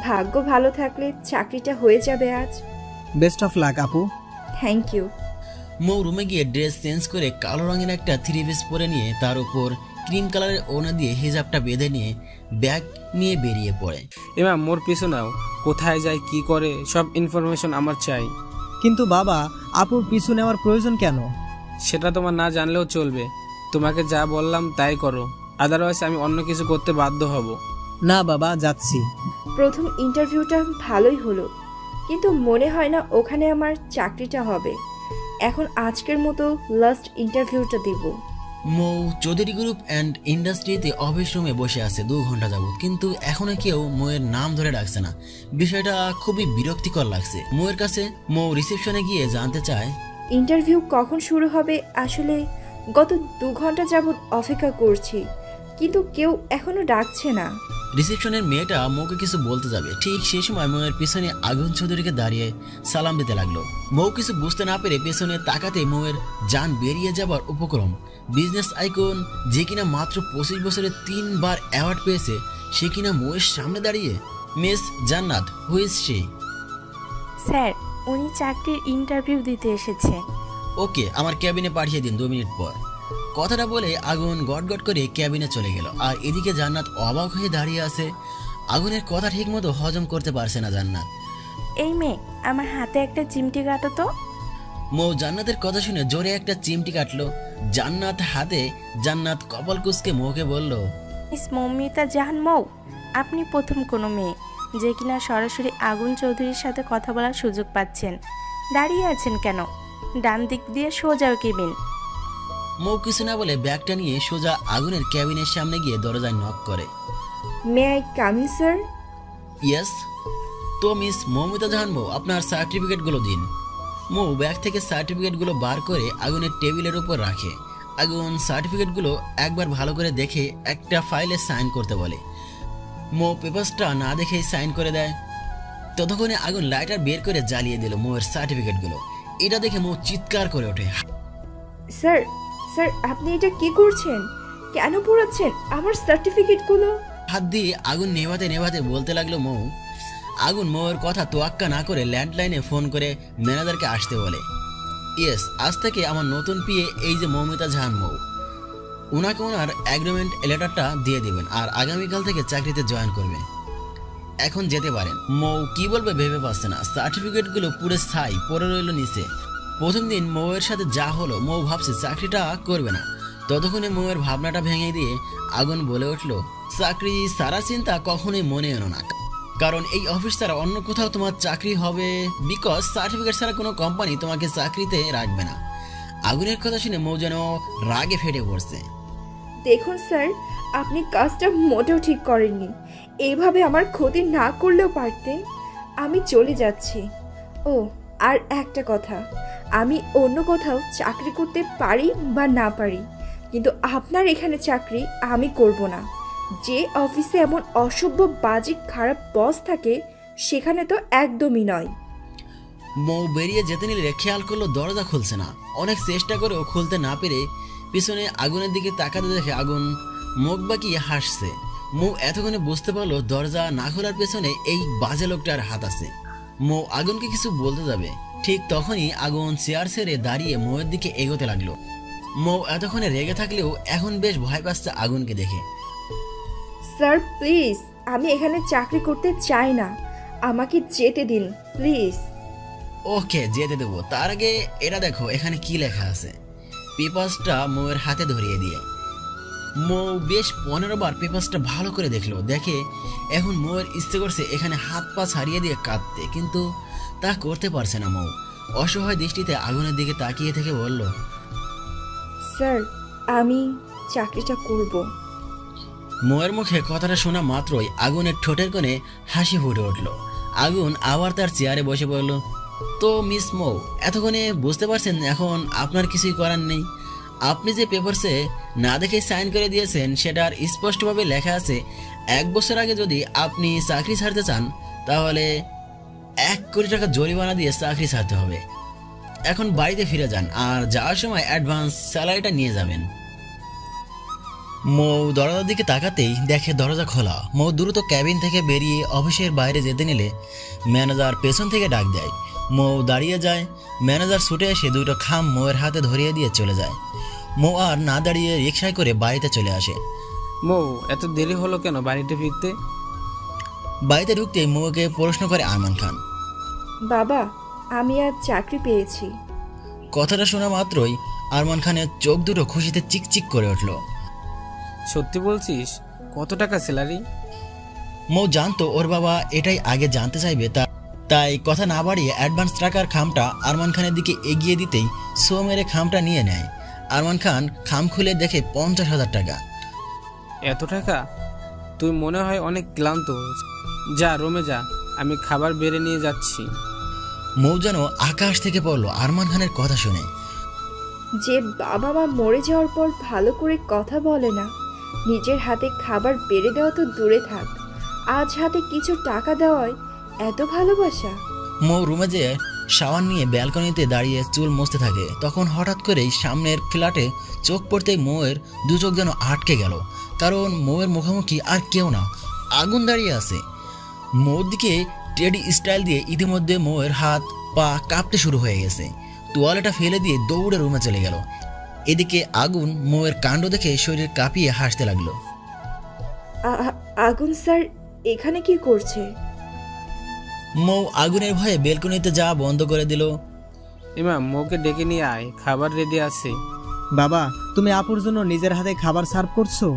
ভাগ্য ভালো থাকলে চাকরিটা হয়ে যাবে আজ। বেস্ট অফ লাক আপু। Thank you. মৌ রুমে গিয়ে ড্রেস চেঞ্জ করে কালো রঙের একটা 3 পিস পরে নিয়ে তার উপর ক্রিম কালারের ওড়না দিয়ে হিজাবটা বেঁধে নিয়ে ব্যাগ নিয়ে বেরিয়ে পড়ে। এবার মোর পিছু নাও, কোথায় যায় কি করে সব ইনফরমেশন আমার চাই। কিন্তু বাবা আপুর পিছু নেওয়ার প্রয়োজন কেন? সেটা তোমার না জানলেও চলবে। তোমাকে যা বললাম তাই করো, আদারওয়াইজ আমি অন্য কিছু করতে বাধ্য হব। না বাবা যাচ্ছি। প্রথম ইন্টারভিউটা ভালোই হলো, কিন্তু মনে হয় না ওখানে আমার চাকরিটা হবে। এখন আজকের মতো লাস্ট ইন্টারভিউটা দিব। মৌ চৌধুরী গ্রুপ অ্যান্ড ইন্ডাস্ট্রিতে অফিস রুমে বসে আছে 2 ঘন্টা যাবত, কিন্তু এখনো কেউ মৌয়ের নাম ধরে ডাকছে না। বিষয়টা খুবই বিরক্তিকর লাগছে মৌয়ের কাছে। মৌ রিসেপশনে গিয়ে জানতে চায় ইন্টারভিউ কখন শুরু হবে, আসলে গত 2 ঘন্টা যাবৎ অপেক্ষা করছি, কিন্তু কেউ এখনো ডাকছে না। রিসেপশনের মেয়েটা মৌকে কিছু বলতে যাবে, ঠিক সেই সময় মৌয়ের পিছনে আগুন চৌধুরীকে দাঁড়িয়ে সালাম দিতে লাগলো। মৌ কিছু বুঝতে না পেরে পেছনে তাকাতে মৌয়ের যান বেরিয়ে যাবার উপক্রম। বিজনেস আইকন যে কিনা মাত্র 25 বছরে 3 বার অ্যাওয়ার্ড পেয়েছে, সে কিনা মৌয়ের সামনে দাঁড়িয়ে। মিস জান্নাত, হু ইজ শি? স্যার, উনি চাকরির ইন্টারভিউ দিতে এসেছে। ওকে, আমার ক্যাবিনে পাঠিয়ে দিন 2 মিনিট পর। কথাটা বলে আগুন গটগট করে ক্যাবিনে চলে গেল। আর এদিকে জান্নাত অবাক হয়ে দাঁড়িয়ে আছে। আগুনের কথা ঠিক মতো হজম করতে পারছে না জান্নাত। এই মেয়ে, আমার হাতে একটা চিমটি কাটো তো। মৌ জান্নাতের কথা শুনে জোরে একটা চিমটি কাটলো জান্নাত হাতে। জান্নাত কপাল কুঁচকে মৌকে বলল, মিস মৌমিতা জাহান মৌ, আপনি প্রথম কোনো মেয়ে যে কিনা সরাসরি আগুন চৌধুরীর সাথে কথা বলার সুযোগ পাচ্ছেন। দাঁড়িয়ে আছেন কেন? ডান দিক দিয়ে সোজা কেবিন। মৌ কিছু না বলে ব্যাগটা নিয়ে সোজা আগুনের ক্যাবিনের সামনে গিয়ে দরজায় নক করে। May I come in sir? Yes. তো মিস মৌমিতা জাহান মৌ, আপনার সার্টিফিকেটগুলো দিন। মৌ ব্যাগ থেকে সার্টিফিকেটগুলো বার করে আগুনের টেবিলের উপর রাখে। আগুন সার্টিফিকেটগুলো একবার ভালো করে দেখে একটা ফাইলে সাইন করতে বলে। মৌ পেপারসটা না দেখেই সাইন করে দেয়। ততক্ষণে আগুন লাইটার বের করে জ্বালিয়ে দিল মৌয়ের সার্টিফিকেটগুলো। এটা দেখে মৌ চিৎকার করে ওঠে। স্যার, স্যার আপনি এটা কি করছেন? কেন পোড়াচ্ছেন আমার সার্টিফিকেটগুলো? হাত দিয়ে আগুন নেভাতে নেভাতে বলতে লাগলো মৌ। আগুন মৌয়ের কথা তোয়াক্কা না করে ল্যান্ডলাইনে ফোন করে ম্যানেজারকে আসতে বলে। ইয়েস, আজ থেকে আমার নতুন পিএ এই যে মৌমিতা জাহান মৌ, ওনাকে ওনার অ্যাগ্রিমেন্ট লেটারটা দিয়ে দেবেন আর আগামীকাল থেকে চাকরিতে জয়েন করবে। এখন যেতে পারেন। মৌ কি বলবে ভেবে পাচ্ছে না। সার্টিফিকেটগুলো পুরো ছাই পড়ে রইল নিচে। প্রথম দিন মৌয়ের সাথে যা হলো, মৌ ভাবছে চাকরিটা করবে না। ততক্ষণে মৌয়ের ভাবনাটা ভেঙে দিয়ে আগুন বলে উঠল, চাকরি সারা চিন্তা কখনোই মনে এনো না, কারণ এই অফিস ছাড়া অন্য কোথাও তোমার চাকরি হবে। বিকজ সার্টিফিকেট ছাড়া কোনো কোম্পানি তোমাকে চাকরিতে রাখবে না। আগুনের কথা শুনে মৌ যেন রাগে ফেটে পড়ছে। দেখুন স্যার, আপনি কাজটা মোটেও ঠিক করেননি। এইভাবে আমার ক্ষতি না করলেও পারতেন। আমি চলে যাচ্ছি। ও আর একটা কথা, আমি অন্য কোথাও চাকরি করতে পারি বা না পারি, কিন্তু আপনার এখানে চাকরি আমি করব না। যে অফিসে এমন অসভ্য বাজে খারাপ বস থাকে সেখানে তো একদমই নয়। মৌ বেরিয়ে যেতে নিলে খেয়াল করলো দরজা খুলছে না। অনেক চেষ্টা করেও খুলতে না পেরে পিছনে আগুনের দিকে তাকাতে দেখে আগুন মুখ বাঁকিয়ে হাসছে। মৌ এতক্ষণে বুঝতে পারলো দরজা না খোলার পেছনে এই বাজে লোকটার হাত আছে। মৌ আগুনকে কিছু বলতে যাবে, ঠিক তখনই আগুন চেয়ার ছেড়ে দাঁড়িয়ে মৌয়ের দিকে এগোতে লাগলো। মৌ এতক্ষণে রেগে থাকলেও এখন বেশ ভয় পাচ্ছে আগুনকে দেখে। স্যার প্লিজ, আমি এখানে চাকরি করতে চাই না, আমাকে যেতে দিন প্লিজ। ওকে, যেতে দেবো। তার আগে এটা দেখো এখানে কি লেখা আছে। পেপারসটা মৌয়ের হাতে ধরিয়ে দিয়ে মৌ বেশ 15 বার পেপারসটা ভালো করে দেখলো। দেখে এখন মৌয়ের ইচ্ছে করছে এখানে হাত পা ছাড়িয়ে দিয়ে কাঁদতে, কিন্তু তা করতে পারছে না। মৌ অসহায় দৃষ্টিতে আগুনের দিকে তাকিয়ে থেকে বলল, স্যার আমি চাকরিটা করব। মৌয়ের মুখে কথাটা শোনা মাত্রই আগুনের ঠোঁটের কোণে হাসি ফুটে উঠল। আগুন আবার তার চেয়ারে বসে পড়ল। তো মিস মৌ, এতক্ষণে বুঝতে পারছেন এখন আপনার কিছুই করার নেই। আপনি যে পেপারসে না দেখে সাইন করে দিয়েছেন সেটার স্পষ্টভাবে লেখা আছে 1 বছর আগে যদি আপনি চাকরি ছাড়তে চান তাহলে 1 কোটি টাকা জরিমানা দিয়ে চাকরি ছাড়তে হবে। এখন বাড়িতে ফিরে যান আর যাওয়ার সময় অ্যাডভান্স স্যালারিটা নিয়ে যাবেন। মৌ দরজার দিকে তাকাতেই দেখে দরজা খোলা। মৌ দ্রুত ক্যাবিন থেকে বেরিয়ে অফিসের বাইরে যেতে নিলে ম্যানেজার পেছন থেকে ডাক দেয়। মৌ দাঁড়িয়ে যায়। ম্যানেজার ছুটে এসে 2টো খাম মৌয়ের হাতে ধরিয়ে দিয়ে চলে যায়। মৌ আর না দাঁড়িয়ে রিকশায় করে বাড়িতে চলে আসে। মৌ, এত দেরি হলো কেন বাড়িতে ফিরতে? বাড়িতে ঢুকতেই মৌকে প্রশ্ন করে আরমান খান। বাবা, আমি আজ চাকরি পেয়েছি। কথাটা শোনা মাত্রই আরমান খানের চোখ দুটো খুশিতে চিকচিক করে উঠল। সত্যি বলছিস? কত টাকা স্যালারি? মৌ জানতো ওর বাবা এটাই আগে জানতে চাইবে, তাই কথা না বাড়িয়ে অ্যাডভান্স টাকার খামটা আরমান খানের দিকে এগিয়ে দিতেই সো মেরে খামটা নিয়ে নেয়। আরমান খান খাম খুলে দেখে 50,000 টাকা। এত টাকা? তুই মনে হয় অনেক ক্লান্ত। যা রুমে যা, আমি খাবার বেড়ে নিয়ে যাচ্ছি। মৌ যেন আকাশ থেকে পড়লো আরমান খানের কথা শুনে। যে বাবা মা মরে যাওয়ার পর ভালো করে কথা বলে না, নিজের হাতে খাবার বেড়ে দেওয়া তো দূরে থাক, আজ হাতে কিছু টাকা দেওয়ায় এত ভালোবাসা। মৌ রুমে যেয়ে শাওয়ার নিয়ে ব্যালকনিতে দাঁড়িয়ে চুল মুছতে থাকে। তখন হঠাৎ করেই সামনের ফ্ল্যাটে চোখ পড়তেই মৌয়ের দু চোখ যেন আটকে গেল, কারণ মৌয়ের মুখোমুখি আর কেউ না, আগুন দাঁড়িয়ে আছে। মৌর দিকে টেডি স্টাইল দিয়ে ইতিমধ্যে মৌয়ের হাত পা কাঁপতে শুরু হয়ে গেছে। তোয়ালেটা ফেলে দিয়ে দৌড়ে রুমে চলে গেল। এদিকে আগুন মৌয়ের কাণ্ড দেখে শরীর কাঁপিয়ে হাসতে লাগলো। আগুন স্যার এখানে কি করছে? মৌ আগুনের ভয়ে বেলকনিতে যাওয়া বন্ধ করে দিল। ইমাম, মৌকে ডেকে নিয়ে আয়, খাবার রেডি আছে। বাবা, তুমি আপুর জন্য নিজের হাতে খাবার সার্ভ করছো?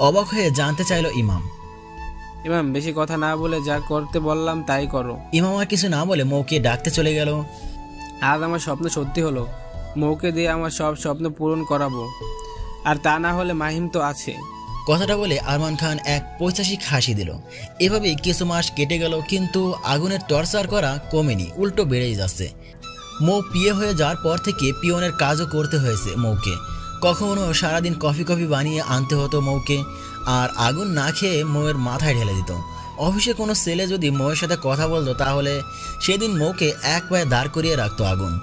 অবাক হয়ে জানতে চাইলো ইমাম। ইমাম, বেশি কথা না বলে যা করতে বললাম তাই করো। ইমাম আর কিছু না বলে মৌকে ডাকতে চলে গেল। আজ আমার স্বপ্ন সত্যি হলো, মৌকে দিয়ে আমার সব স্বপ্ন পূরণ করাবো, আর তা না হলে মাহিম তো আছে। কথাটা বলে আরমান খান এক পৈশাচিক হাসি দিল। এভাবেই কিছু মাস কেটে গেল, কিন্তু আগুনের টর্চার করা কমেনি, উল্টো বেড়েই যাচ্ছে। মৌ বিয়ে হয়ে যাওয়ার পর থেকে পিয়নের কাজও করতে হয়েছে মৌকে। কখনো সারাদিন কফি বানিয়ে আনতে হতো মৌকে, আর আগুন না খেয়ে মৌয়ের মাথায় ঢেলে দিত। অফিসে কোনো ছেলে যদি মৌয়ের সাথে কথা বলতো তাহলে সেদিন মৌকে এক পায়ে দাঁড় করিয়ে রাখতো আগুন।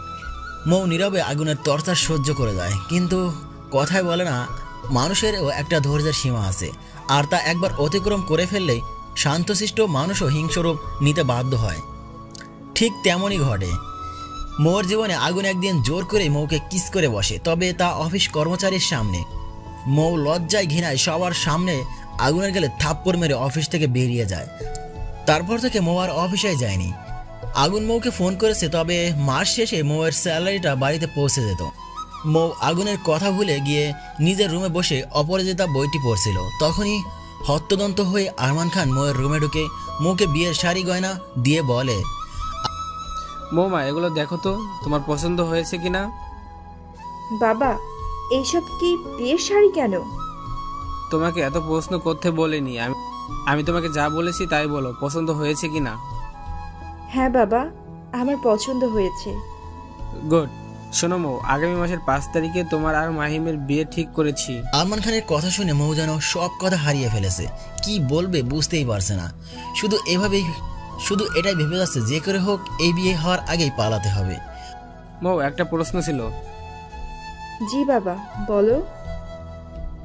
মৌ নীরবে আগুনের টর্চার সহ্য করে যায়, কিন্তু কথায় বলে না, মানুষেরও একটা ধৈর্যের সীমা আছে, আর তা একবার অতিক্রম করে ফেললেই শান্তশিষ্ট মানুষও হিংস্বরূপ নিতে বাধ্য হয়। ঠিক তেমনই ঘটে। মৌর জীবনে আগুন একদিন জোর করে মৌকে কিস করে বসে, তবে তা অফিস কর্মচারীর সামনে। মৌ লজ্জায় ঘৃণায় সবার সামনে আগুনের গেলে থাপ্পড় মেরে অফিস থেকে বেরিয়ে যায়। তারপর থেকে মৌ আর অফিসে যায়নি। আগুন মৌকে ফোন করেছে, তবে মাস শেষে মৌয়ের স্যালারিটা বাড়িতে পৌঁছে যেত। মৌ আগুনের কথা ভুলে গিয়ে নিজের রুমে বসে অপরাজিতা বইটি পড়ছিল। তখনই হত্যদন্ত হয়ে আরমান খান মৌয়ের রুমে ঢুকে মৌকে বিয়ের শাড়ি গয়না দিয়ে বলে, মৌমা, এগুলো দেখো তো, তোমার পছন্দ হয়েছে কিনা? বাবা, এইসব কি বিয়ের শাড়ি কেন? তোমাকে এত প্রশ্ন করতে বলিনি, আমি তোমাকে যা বলেছি তাই বলো, পছন্দ হয়েছে কিনা? হ্যাঁ বাবা, আমার পছন্দ হয়েছে। গুড। শোনো মৌ, আগামী মাসের 5 তারিখে তোমার আর মাহিমের বিয়ে ঠিক করেছি। আরমান খানের কথা শুনে মৌ যেন সব কথা হারিয়ে ফেলেছে, কি বলবে বুঝতেই পারছে না। শুধু এটাই ভেবে যাচ্ছে যে করে হোক এই বিয়ে হওয়ার আগেই পালাতে হবে। মৌ, একটা প্রশ্ন ছিল। জি বাবা, বলো।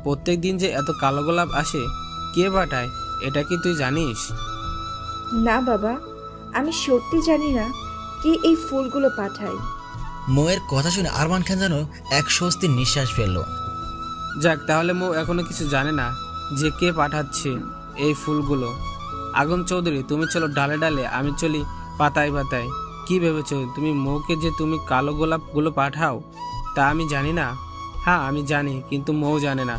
প্রত্যেক দিন যে এত কালো গোলাপ আসে, কে পাঠায়, এটা কি তুই জানিস? না বাবা, আমি সত্যি জানি না কে এই ফুলগুলো পাঠায়। মৌয়ের কথা শুনে আরমান খান যেন এক স্বস্তির নিঃশ্বাস ফেলল। যাক, তাহলে মৌ এখনো কিছু জানে না যে কে পাঠাচ্ছে এই ফুলগুলো। আগুন চৌধুরী, তুমি চলো ডালে ডালে, আমি চলি পাতায় পাতায়। কি ভেবেছো তুমি মৌকে যে তুমি কালো গোলাপগুলো পাঠাও তা আমি জানি না? হ্যাঁ আমি জানি, কিন্তু মৌ জানে না,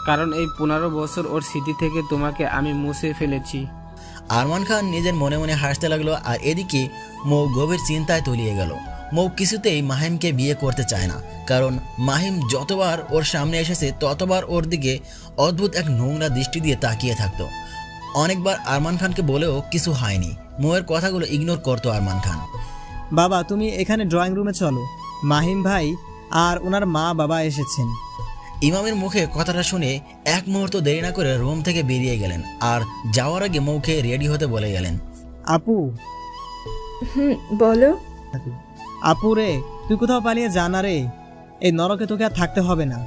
কারণ এই 15 বছর ওর স্মৃতি থেকে তোমাকে আমি মুছে ফেলেছি। আরমান খান নিজের মনে মনে হাসতে লাগলো, আর এদিকে মৌ গভীর চিন্তায় তলিয়ে গেল। মৌ কিছুতেই মাহিমকে বিয়ে করতে চায় না, কারণ মাহিম যতবার ওর সামনে এসেছে ততবার ওর দিকে অদ্ভুত এক নোংরা দৃষ্টি দিয়ে তাকিয়ে থাকতো। অনেকবার আরমান খানকে বলেও কিছু হয়নি। মৌয়ের কথাগুলো ইগনোর করতো আরমান খান। বাবা, তুমি এখানে ড্রয়িং রুমে চলো, মাহিম ভাই আর ওনার মা বাবা এসেছেন। ইমামের মুখে কথাটা শুনে এক মুহূর্ত দেরি না করে রুম থেকে বেরিয়ে গেলেন, আর যাওয়ার আগে মৌকে রেডি হতে বলে গেলেন। আপু। বলো। আপু রে, তুই কোথাও পালিয়ে যা না রে, এই নরকে তোকে আর থাকতে হবে না।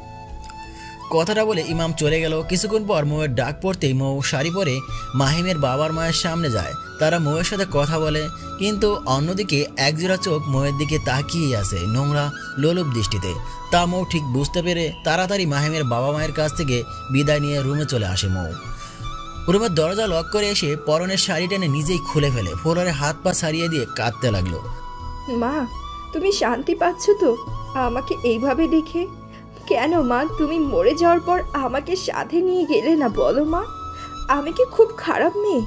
কথাটা বলে ইমাম চলে গেল। কিছুক্ষণ পর মৌয়ের ডাক পড়তেই মৌ শাড়ি পরে মাহিমের বাবার মায়ের সামনে যায়। তারা মৌয়ের সাথে কথা বলে, কিন্তু অন্যদিকে একজোড়া চোখ মৌয়ের দিকে তাকিয়ে আছে নোংরা লোলুপ দৃষ্টিতে। তা মৌ ঠিক বুঝতে পেরে তাড়াতাড়ি মাহিমের বাবা মায়ের কাছ থেকে বিদায় নিয়ে রুমে চলে আসে। মৌ রুমের দরজা লক করে এসে পরনের শাড়ি টেনে নিজেই খুলে ফেলে, ফ্লোরে হাত পা ছাড়িয়ে দিয়ে কাঁদতে লাগলো। মা, তুমি শান্তি পাচ্ছ তো আমাকে এইভাবে দেখে? কেন মা, তুমি মরে যাওয়ার পর আমাকে সাথে নিয়ে গেলে না? বলো মা, আমি কি খুব খারাপ মেয়ে?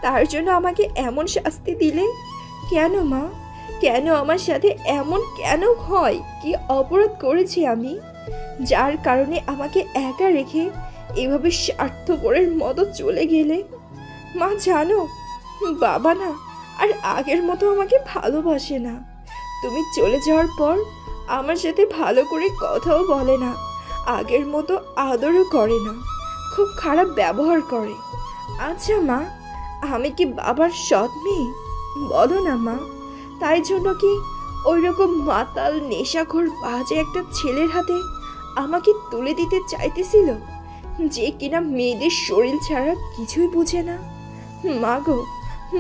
তার জন্য আমাকে এমন শাস্তি দিলে কেন মা? কেন আমার সাথে এমন কেন হয়? কি অপরাধ করেছি আমি, যার কারণে আমাকে একা রেখে এভাবে স্বার্থপরের মতো চলে গেলে? মা জানো, বাবা না আর আগের মতো আমাকে ভালোবাসে না। তুমি চলে যাওয়ার পর আমার সাথে ভালো করে কথাও বলে না, আগের মতো আদরও করে না, খুব খারাপ ব্যবহার করে। আচ্ছা মা, আমি কি বাবার সৎ মেয়ে? বলো না মা, তাই জন্য কি ওই রকম মাতাল নেশাখোর বাজে একটা ছেলের হাতে আমাকে তুলে দিতে চাইতেছিল, যে কিনা মেয়েদের শরীর ছাড়া কিছুই বুঝে না? মা গো,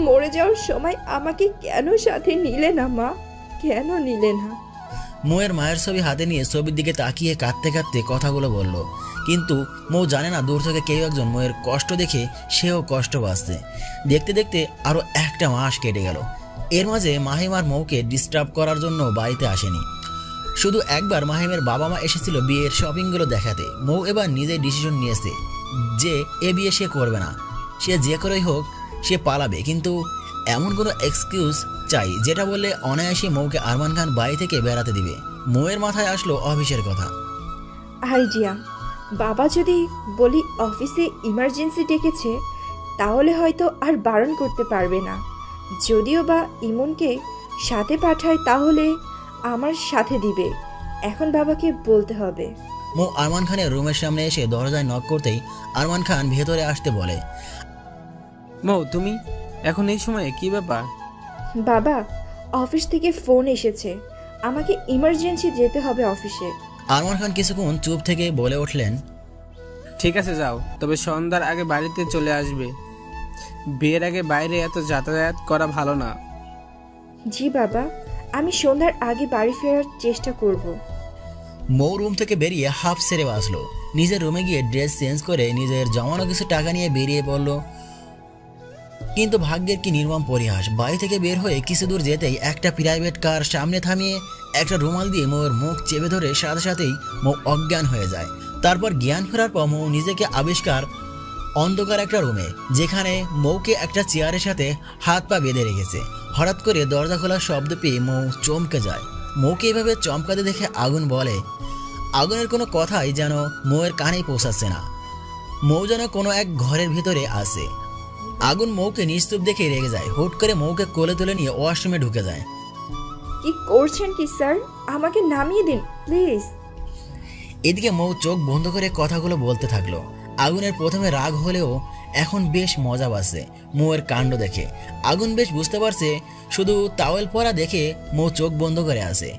মরে যাওয়ার সময় আমাকে কেন সাথে নিলে না মা? কেন নিলে না? মৌয়ের মায়ের ছবি হাতে নিয়ে ছবির দিকে তাকিয়ে কাঁদতে কাঁদতে কথাগুলো বলল। কিন্তু মৌ জানে না দূর থেকে কেউ একজন মৌয়ের কষ্ট দেখে সেও কষ্ট পাচ্ছে। দেখতে দেখতে আরও একটা মাস কেটে গেল। এর মাঝে মাহিম আর মৌকে ডিস্টার্ব করার জন্য বাড়িতে আসেনি। শুধু একবার মাহিমের বাবা মা এসেছিল বিয়ের শপিংগুলো দেখাতে। মৌ এবার নিজেই ডিসিশন নিয়েছে যে এ বিয়ে সে করবে না, সে যে করেই হোক সে পালাবে। কিন্তু এমন কোনো এক্সকিউজ চাই যেটা বললে অনায়াসে মৌকে আরমান খান বাড়ি থেকে বেড়াতে দিবে। মৌয়ের মাথায় আসলো অফিসের কথা। আইডিয়া, বাবা যদি বলি অফিসে ইমার্জেন্সি ডেকেছে, তাহলে হয়তো আর বারণ করতে পারবে না। যদিও বা ইমনকে সাথে পাঠায়, তাহলে আমার সাথে দিবে। এখন বাবাকে বলতে হবে। মৌ আরমান খানের রুমের সামনে এসে দরজায় নক করতেই আরমান খান ভেতরে আসতে বলে। মৌ, তুমি এখন এই সময়ে কি ব্যাপার? বাবা, অফিস থেকে ফোন এসেছে, আমাকে ইমার্জেন্সি যেতে হবে অফিসে। আরমান খান কিছুক্ষণ চুপ থেকে বলে উঠলেন, ঠিক আছে যাও, তবে সন্ধ্যার আগে বাড়িতে চলে আসবে। বিয়ের আগে বাইরে এত যাতায়াত করা ভালো না। জি বাবা, আমি সন্ধ্যার আগে বাড়ি ফেরার চেষ্টা করব। মৌ রুম থেকে বেরিয়ে হাফ সেরে আসলো। নিজের রুমে গিয়ে ড্রেস চেঞ্জ করে নিজের জমানো কিছু টাকা নিয়ে বেরিয়ে পড়ল। কিন্তু ভাগ্যের কি নির্মম পরিহাস, বাড়ি থেকে বের হয়ে কিছু দূর যেতেই একটা প্রাইভেট কার সামনে থামিয়ে একটা রুমাল দিয়ে মৌর মুখ চেপে ধরে সাথে সাথেই মৌ অজ্ঞান হয়ে যায়। তারপর জ্ঞান ফেরার পর মৌ নিজেকে আবিষ্কার অন্ধকার একটা রুমে, যেখানে মৌকে একটা চেয়ারের সাথে হাত পা বেঁধে রেখেছে। হঠাৎ করে দরজা খোলার শব্দ পেয়ে মৌ চমকে যায়। মৌকে এভাবে চমকাতে দেখে আগুন বলে। আগুনের কোনো কথাই যেন মৌয়ের কানেই পৌঁছাচ্ছে না। মৌ যেন কোনো এক ঘরের ভিতরে আছে। আগুন মৌকে নিস্তুপ দেখে রেগে যায়। হুট করে মৌকে কোলে তুলে নিয়ে ওয়াশরুমে ঢুকে যায়। কি করছেন কি স্যার? আমাকে নামিয়ে দিন প্লিজ। এদিকে মৌ চোখ বন্ধ করে কথাগুলো বলতে থাকলো। আগুনের প্রথমে রাগ হলেও এখন বেশ মজা পাচ্ছে মৌয়ের কাণ্ড দেখে। আগুন বেশ বুঝতে পারছে, শুধু টাওয়েল পরা দেখে মৌ চোখ বন্ধ করে আছে।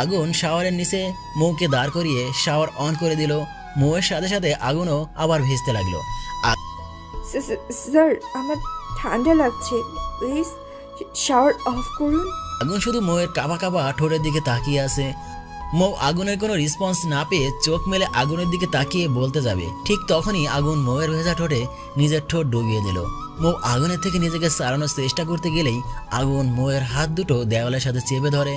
আগুন শাওয়ারের নিচে মৌকে দাঁড় করিয়ে শাওয়ার অন করে দিল। মৌয়ের সাথে সাথে আগুনও আবার ভিজতে লাগলো। স্যার, আমার ঠান্ডা লাগছে, প্লিজ শাওয়ার অফ করুন। আগুন শুধু মৌয়ের কাঁপা কাঁপা ঠোঁটের দিকে তাকিয়ে আছে। মৌ আগুনের কোনো রেসপন্স না পেয়ে চোখ মেলে আগুনের দিকে তাকিয়ে বলতে যাবে, ঠিক তখনই আগুন মৌয়ের ভেজা ঠোঁটে নিজের ঠোঁট ডুবিয়ে দিল। মৌ আগুনের থেকে নিজেকে সারানোর চেষ্টা করতে গেলেই আগুন মৌয়ের হাত দুটো দেওয়ালের সাথে চেপে ধরে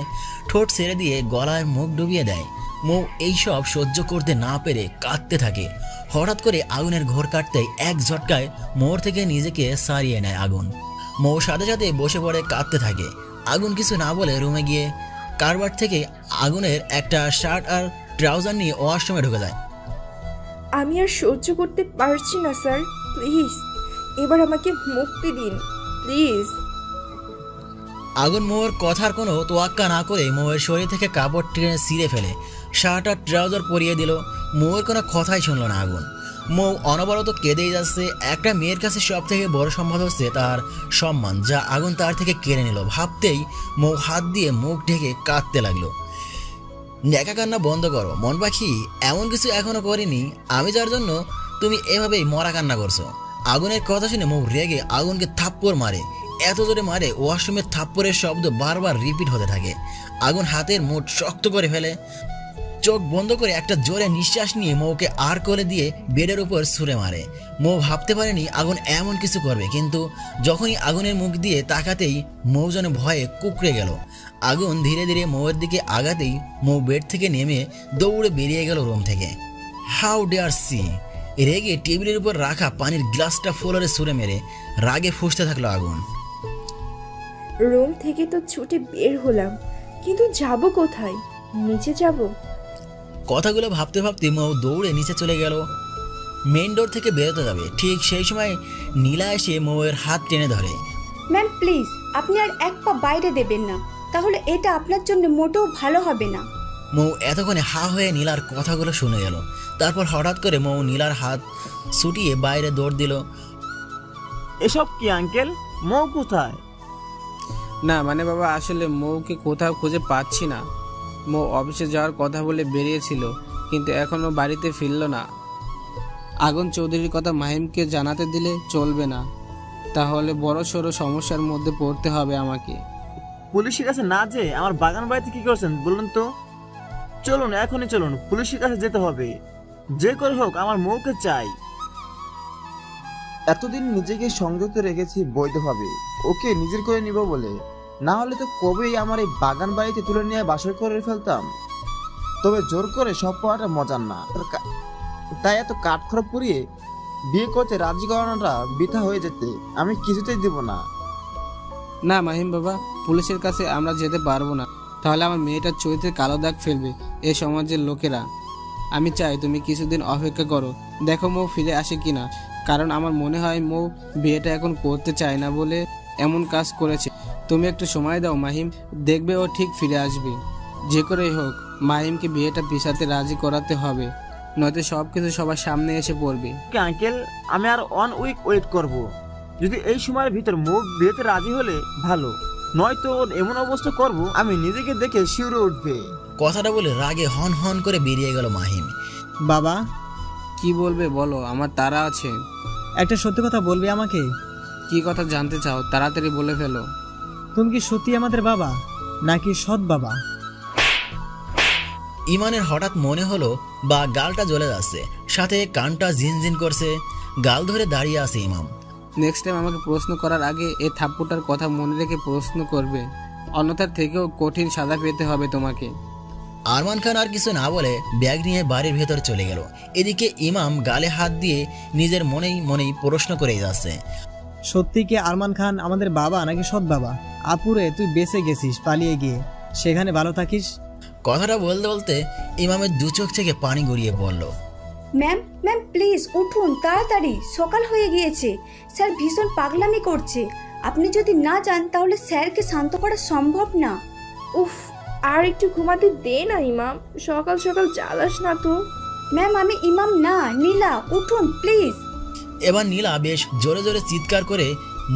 ঠোঁট ছেড়ে দিয়ে গলায় মুখ ডুবিয়ে দেয়। মৌ এইসব সহ্য করতে না পেরে কাঁদতে থাকে। হঠাৎ করে আগুনের ঘোর কাটতেই এক ঝটকায় মৌর থেকে নিজেকে সারিয়ে নেয় আগুন। মৌ সাথে সাথে বসে পড়ে কাঁদতে থাকে। আগুন কিছু না বলে রুমে গিয়ে কারবার থেকে আগুনের একটা শার্ট আর ট্রাউজার নিয়ে ওয়াশরুমে ঢুকে যায়। আমি আর সহ্য করতে পারছি না স্যার, প্লিজ এবার আমাকে মুক্তি দিন প্লিজ। আগুন মৌয়ের কথার কোনো তোয়াক্কা না করে মৌয়ের শরীর থেকে কাপড় টেনে ছিঁড়ে ফেলে শার্ট আর ট্রাউজার পরিয়ে দিল। মৌয়ের কোনো কথাই শুনল না আগুন। মৌ অনবরত কেঁদেই যাচ্ছে। একটা মেয়ের কাছে সব থেকে বড় সম্পদ হচ্ছে তার সম্মান, যা আগুন তার থেকে কেড়ে নিল। ভাবতেই মৌ হাত দিয়ে মুখ ঢেকে কাঁদতে লাগলো। নেকা কান্না বন্ধ করো মন পাখি, এমন কিছু এখনো করিনি আমি যার জন্য তুমি এভাবেই মরা কান্না করছো। আগুনের কথা শুনে মৌ রেগে আগুনকে থাপ্পড় মারে। এত জোরে মারে ওয়াশরুমের থাপ্পড়ের শব্দ বারবার রিপিট হতে থাকে। আগুন হাতের মুঠ শক্ত করে ফেলে। চোখ বন্ধ করে একটা জোরে নিঃশ্বাস নিয়ে মৌকে আর করে দিয়ে বেডের উপর ছুঁড়ে মারে। মৌ ভাবতে পারেনি আগুন এমন কিছু করবে, কিন্তু যখনই আগুনের মুখ দিয়ে তাকাতেই মৌ যেন ভয়ে কুঁকড়ে গেল। আগুন ধীরে ধীরে মৌয়ের দিকে আগাতেই মৌ বেড থেকে নেমে দৌড়ে বেরিয়ে গেল রুম থেকে। How dare she! রেগে টেবিলের উপর রাখা পানির গ্লাসটা ফ্লোরে ছুঁড়ে মেরে রাগে ফুঁসতে থাকলো আগুন। রুম থেকে তো ছুটে বের হলাম, কিন্তু যাব কোথায়? নিচে যাব? কথাগুলো ভাবতে ভাবতে মৌ দৌড়ে নিচে চলে গেল। মেইন ডোর থেকে বেরোতে যাবে, ঠিক সেই সময় নীলা এসে মৌয়ের হাত টেনে ধরে। ম্যাম প্লিজ, আপনি আর এক পা বাইরে দেবেন না, তাহলে এটা আপনার জন্য মোটেও ভালো হবে না। মৌ এতক্ষণে হা হয়ে নীলার কথাগুলো শুনে গেল। তারপর হঠাৎ করে মৌ নীলার হাত ছুটিয়ে বাইরে দৌড় দিল। এসব কি আঙ্কেল? মৌ কোথায়? না মানে বাবা, আসলে মৌকে কোথাও খুঁজে পাচ্ছি না। মৌ অফিসে যাওয়ার কথা বলে বেরিয়েছিল, কিন্তু এখনো বাড়িতে ফিরল না। আগুন চৌধুরীর কথা মাহিমকে জানাতে দিলে চলবে না, তাহলে বড় সড়ো সমস্যার মধ্যে পড়তে হবে আমাকে। পুলিশের কাছে না যে আমার বাগান বাড়িতে কি করছেন বলুন তো? চলুন, এখনই চলুন, পুলিশের কাছে যেতে হবে। যে করে হোক আমার মৌকে চাই। এতদিন নিজেকে সংযত রেখেছি বৈধভাবে, ওকে নিজের করে নিব বলে। না হলে তো কবেই আমার এই বাগান বাড়িতে তুলে নিয়ে বাসর করে ফেলতাম। তবে জোর করে সব পাওয়াটা মজার না, তাই এত কাঠখড় পুড়িয়ে বিয়ে করতে রাজি করানোটা বৃথা হয়ে যেতে আমি কিছুতেই দিব না। না মাহিম বাবা, পুলিশের কাছে আমরা যেতে পারবো না, তাহলে আমার মেয়েটার চরিত্রে কালো দাগ ফেলবে এই সমাজের লোকেরা। আমি চাই তুমি কিছুদিন অপেক্ষা করো, দেখো মৌ ফিরে আসে কিনা। কারণ আমার মনে হয় মৌ বিয়েটা এখন করতে চায় না বলে এমন কাজ করেছে। তুমি একটু সময় দাও মাহিম, দেখবে ও ঠিক ফিরে আসবে। যে করেই হোক মাহিমকে বিয়েটা পিছাতে রাজি করাতে হবে, নয়তো সবকিছু সবার সামনে এসে পড়বে। আঙ্কেল, আমি আর 1 উইক ওয়েট করব। যদি এই সময়ের ভিতর মৌ বিয়েতে রাজি হলে ভালো, নয়তো ওর এমন অবস্থা করব আমি নিজেকে দেখে শিউরে উঠবে। কথাটা বলে রাগে হন হন করে বেরিয়ে গেল মাহিম। বাবা, কি বলবে বলো, আমার তারা আছে। একটা সত্যি কথা বলবি আমাকে? কি কথা জানতে চাও? তাড়াতাড়ি বলে ফেলো। তুমি কি সত্যি আমাদের বাবা নাকি সৎ বাবা? ইমানের হঠাৎ মনে হলো বা গালটা জ্বলে যাচ্ছে, সাথে কানটা ঝিনঝিন করছে। গাল ধরে দাঁড়িয়ে আছে ইমাম। নেক্সট টাইম আমাকে প্রশ্ন করার আগে এই থাপ্পড়টার কথা মনে রেখে প্রশ্ন করবে, অন্যথার থেকেও কঠিন সাজা পেতে হবে তোমাকে। আরমান খান আর কিছু না বলে ব্যাগ নিয়ে বাড়ির ভেতর চলে গেল। এদিকে ইমাম গালে হাত দিয়ে নিজের মনেই মনেই প্রশ্ন করে যাচ্ছে, সত্যি কি আরমান খান আমাদের বাবা নাকি সৎ বাবা? আপুরে তুই বেঁচে গেছিস পালিয়ে গিয়ে, সেখানে ভালো থাকিস। কথাটা বলতে বলতে ইমামের দু চোখ থেকে পানি গড়িয়ে পড়ল। ম্যাম ম্যাম প্লিজ উঠুন তাড়াতাড়ি, সকাল হয়ে গিয়েছে। স্যার ভীষণ পাগলামি করছে, আপনি যদি না যান তাহলে স্যারকে শান্ত করা সম্ভব না। উফ, আর একটু ঘুমাতে দে না ইমাম, সকাল সকাল জ্বালাস না তো। ম্যাম আমি ইমাম না, নীলা, উঠুন প্লিজ। এবার নীলা বেশ জোরে জোরে চিৎকার করে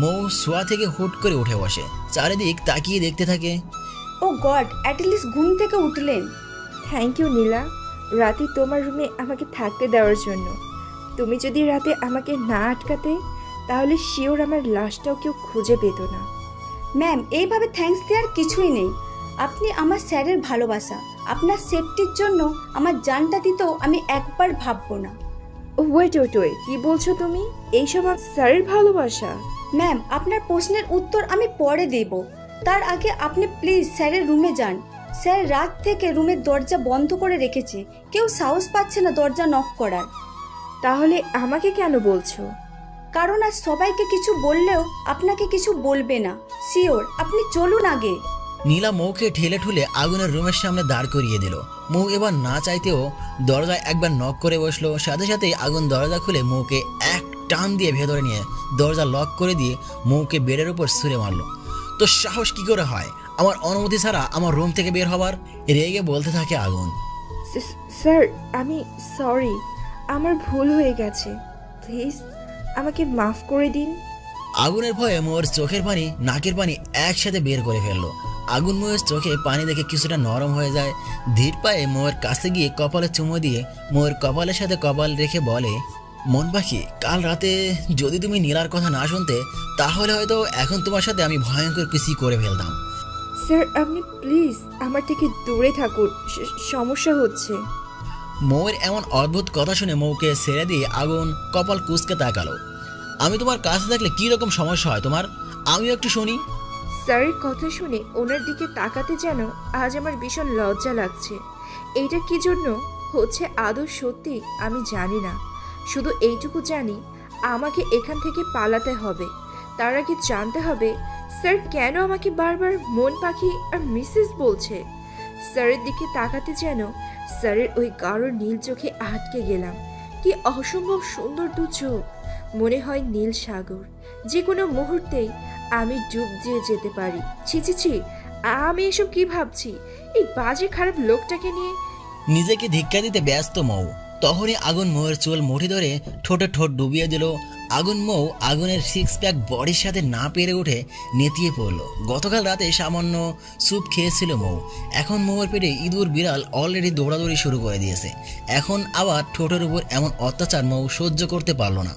মৌ শোয়া থেকে হুট করে উঠে বসে চারিদিক তাকিয়ে দেখতে থাকে। ও গড, অ্যাটলিস্ট ঘুম থেকে উঠলেন। থ্যাংক ইউ নীলা, রাতে তোমার রুমে আমাকে থাকতে দেওয়ার জন্য। তুমি যদি রাতে আমাকে না আটকাতে তাহলে শিওর আমার লাশটাও কেউ খুঁজে পেত না। ম্যাম এইভাবে থ্যাঙ্কস দেওয়ার কিছুই নেই, আপনি আমার স্যারের ভালোবাসা। আপনার সেফটির জন্য আমার জানটা দিতেও আমি একবার ভাববো না। ওয়েট, কি বলছো তুমি? এইসব স্যারের ভালোবাসা? ম্যাম আপনার প্রশ্নের উত্তর আমি পরে দেব, তার আগে আপনি প্লিজ স্যারের রুমে যান। স্যার রাত থেকে রুমের দরজা বন্ধ করে রেখেছে, কেউ সাহস পাচ্ছে না দরজা নক করার। তাহলে আমাকে কেন বলছো? কারণ আর সবাইকে কিছু বললেও আপনাকে কিছু বলবে না। শিওর, আপনি চলুন আগে। নীলা মৌকে ঠেলে ঠুলে আগুনের রুমের সামনে দাঁড় করিয়ে দিল। মৌ এবার না চাইতেও দরজায় একবার নক করে বসলো। সাথে সাথেই আগুন দরজা খুলে মৌকে এক টান দিয়ে ভেতরে নিয়ে দরজা লক করে দিয়ে মৌকে বেডের উপর ছুঁড়ে মারলো। তো সাহস কি করে হয় আমার অনুমতি ছাড়া আমার রুম থেকে বের হবার? রেগে বলতে থাকে আগুন। স্যার আমি সরি, আমার ভুল হয়ে গেছে, প্লিজ আমাকে মাফ করে দিন। আগুনের ভয়ে মৌর চোখের পানি নাকের পানি একসাথে বের করে ফেললো। আগুন মৌয়ের চোখে পানি দেখে কিছুটা নরম হয়ে যায়। ধীর পায়ে মৌয়ের কাছে গিয়ে কপালে চুমো দিয়ে মৌয়ের কপালের সাথে কপাল রেখে বলে, মন পাখি, কাল রাতে যদি তুমি নীলার কথা না শুনতে তাহলে হয়তো এখন তোমার সাথে আমি ভয়ঙ্কর কিছু করে ফেলতাম। স্যার আপনি প্লিজ আমার থেকে দূরে থাকুন, সমস্যা হচ্ছে। মৌয়ের এমন অদ্ভুত কথা শুনে মৌকে ছেড়ে দিয়ে আগুন কপাল কুঁচকে তাকালো। আমি তোমার কাছে থাকলে কি রকম সমস্যা হয় তোমার, আমিও একটু শুনি। স্যারের কথা শুনে ওনার দিকে তাকাতে যেন আজ আমার ভীষণ লজ্জা লাগছে। এইটা কি জন্য হচ্ছে আদৌ সত্যি আমি জানি না, শুধু এইটুকু জানি আমাকে এখান থেকে পালাতে হবে। তার আগে জানতে হবে স্যার কেন আমাকে বারবার মন পাখি আর মিসেস বলছে। স্যারের দিকে তাকাতে যেন স্যারের ওই গাঢ় নীল চোখে আটকে গেলাম। কি অসম্ভব সুন্দর দু চোখ, মনে হয় নীল সাগর, যে কোনো মুহূর্তেই আমি ডুব দিয়ে যেতে পারি। ছি ছি ছি, আমি এসব কি ভাবছি? এই বাজে খারাপ লোকটাকে নিয়ে। নিজেকে ধিক্কা দিতে ব্যস্ত মৌ। তখনই আগুন মৌয়ের চুল মুঠি ধরে ঠোঁটে ঠোঁট ডুবিয়ে দিল। আগুন মৌ আগুনের 6 প্যাক বডির সাথে না পেরে উঠে নেতিয়ে পড়ল। গতকাল রাতে সামান্য স্যুপ খেয়েছিল মৌ। এখন মৌয়ের পেটে ইঁদুর বিড়াল অলরেডি দৌড়াদৌড়ি শুরু করে দিয়েছে। এখন আবার ঠোঁটের উপর এমন অত্যাচার মৌ সহ্য করতে পারল না,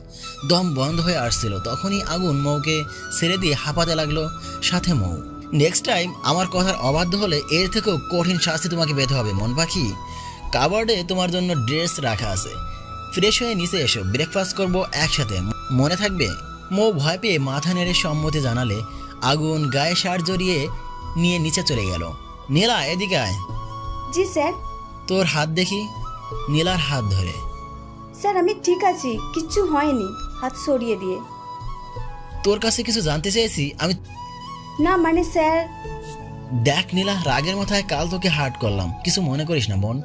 দম বন্ধ হয়ে আসছিল। তখনই আগুন মৌকে ছেড়ে দিয়ে হাঁপাতে লাগলো, সাথে মৌ। নেক্সট টাইম আমার কথার অবাধ্য হলে এর থেকেও কঠিন শাস্তি তোমাকে পেতে হবে মন পাখি। কাবার্ডে তোমার জন্য ড্রেস রাখা আছে, ফ্রেশ হয়ে নিচে এসো, ব্রেকফাস্ট করবো একসাথে, মনে থাকবে? মৌ ভয় পেয়ে মাথা নেড়ে সম্মতি জানালে আগুন গায়ে শার্ট জড়িয়ে নিয়ে নিচে চলে গেল। নীলা এদিকে আয়। জি স্যার। তোর হাত দেখি। নীলার হাত ধরে। স্যার আমি ঠিক আছি, কিচ্ছু হয়নি, হাত সরিয়ে দিয়ে। তোর কাছে কিছু জানতে চেয়েছি আমি। না মানে স্যার। দেখ নীলা, রাগের মাথায় কাল তোকে হার্ট করলাম, কিছু মনে করিস না বোন।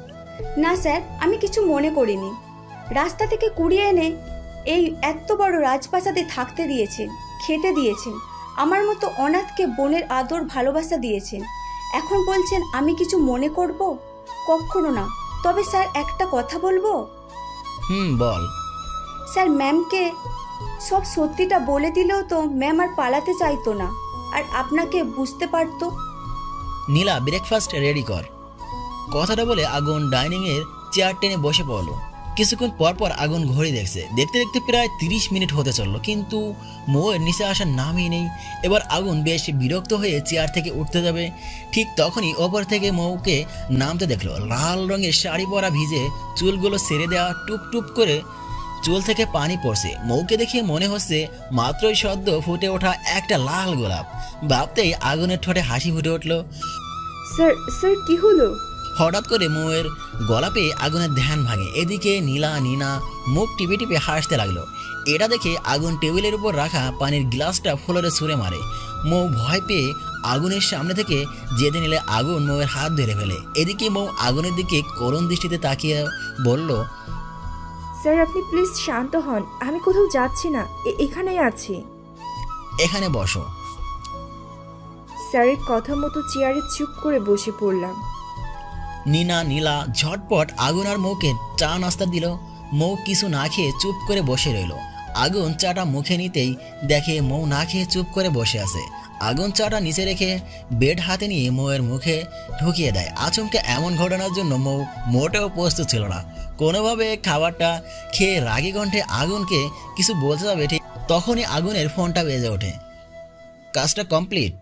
না স্যার, আমি কিছু মনে করিনি। রাস্তা থেকে কুড়িয়ে এনে এই এত বড় রাজপ্রাসাদে থাকতে দিয়েছেন, খেতে দিয়েছেন, আমার মতো অনাথকে বোনের আদর ভালোবাসা দিয়েছেন। এখন বলছেন আমি কিছু মনে করব? কখনো না। তবে স্যার একটা কথা বলবো? বল। স্যার ম্যামকে সব সত্যিটা বলে দিলেও তো ম্যাম আর পালাতে চাইতো না, আর আপনাকে বুঝতে পারতো। নীলা ব্রেকফাস্ট রেডি কর। কথাটা বলে আগুন ডাইনিং এর চেয়ার টেনে বসে পড়লো। কিছুক্ষণ পর পর আগুন ঘড়ি দেখছে, দেখতে দেখতে প্রায় 30 মিনিট হতে চললো, কিন্তু মৌয়ের নিচে আসার নামই নেই। এবার আগুন বেশ বিরক্ত হয়ে চেয়ার থেকে উঠতে যাবে, ঠিক তখনই ওপর থেকে মৌকে নামতে দেখলো। লাল রঙের শাড়ি পরা, ভিজে চুলগুলো ছেড়ে দেওয়া, টুপ টুপ করে চুল থেকে পানি পড়ছে। মৌকে দেখে মনে হচ্ছে মাত্রই সদ্য ফুটে ওঠা একটা লাল গোলাপ। ভাবতেই আগুনের ঠোঁটে হাসি ফুটে উঠলো। স্যার স্যার কি হলো? হঠাৎ করে মৌয়ের গলা পেয়ে আগুনের ধ্যান ভাঙে। এদিকে নীনা মুখ টিপে টিপে হাসতে লাগলো। এটা দেখে আগুন টেবিলের উপর রাখা পানির গ্লাসটা ফ্লোরে ছুঁড়ে মারে। মৌ ভয় পেয়ে আগুনের সামনে থেকে যেতে নিলে আগুন মৌয়ের হাত ধরে ফেলে। এদিকে মৌ আগুনের দিকে করুণ দৃষ্টিতে তাকিয়ে বলল, স্যার আপনি প্লিজ শান্ত হন, আমি কোথাও যাচ্ছি না, এখানেই আছি। এখানে বসো। স্যারের কথা মতো চেয়ারে চুপ করে বসে পড়লাম। নীলা ঝটপট আগুন আর মৌকে চা নাস্তা দিল। মৌ কিছু না খেয়ে চুপ করে বসে রইল। আগুন চাটা মুখে নিতেই দেখে মৌ না খেয়ে চুপ করে বসে আছে। আগুন চাটা নিচে রেখে বেড হাতে নিয়ে মৌয়ের মুখে ঢুকিয়ে দেয়। আচমকে এমন ঘটনার জন্য মৌ মোটেও প্রস্তুত ছিল না। কোনোভাবে খাবারটা খেয়ে রাগী কণ্ঠে আগুনকে কিছু বলতে যাবে, ঠিক তখনই আগুনের ফোনটা বেজে ওঠে। কাজটা কমপ্লিট?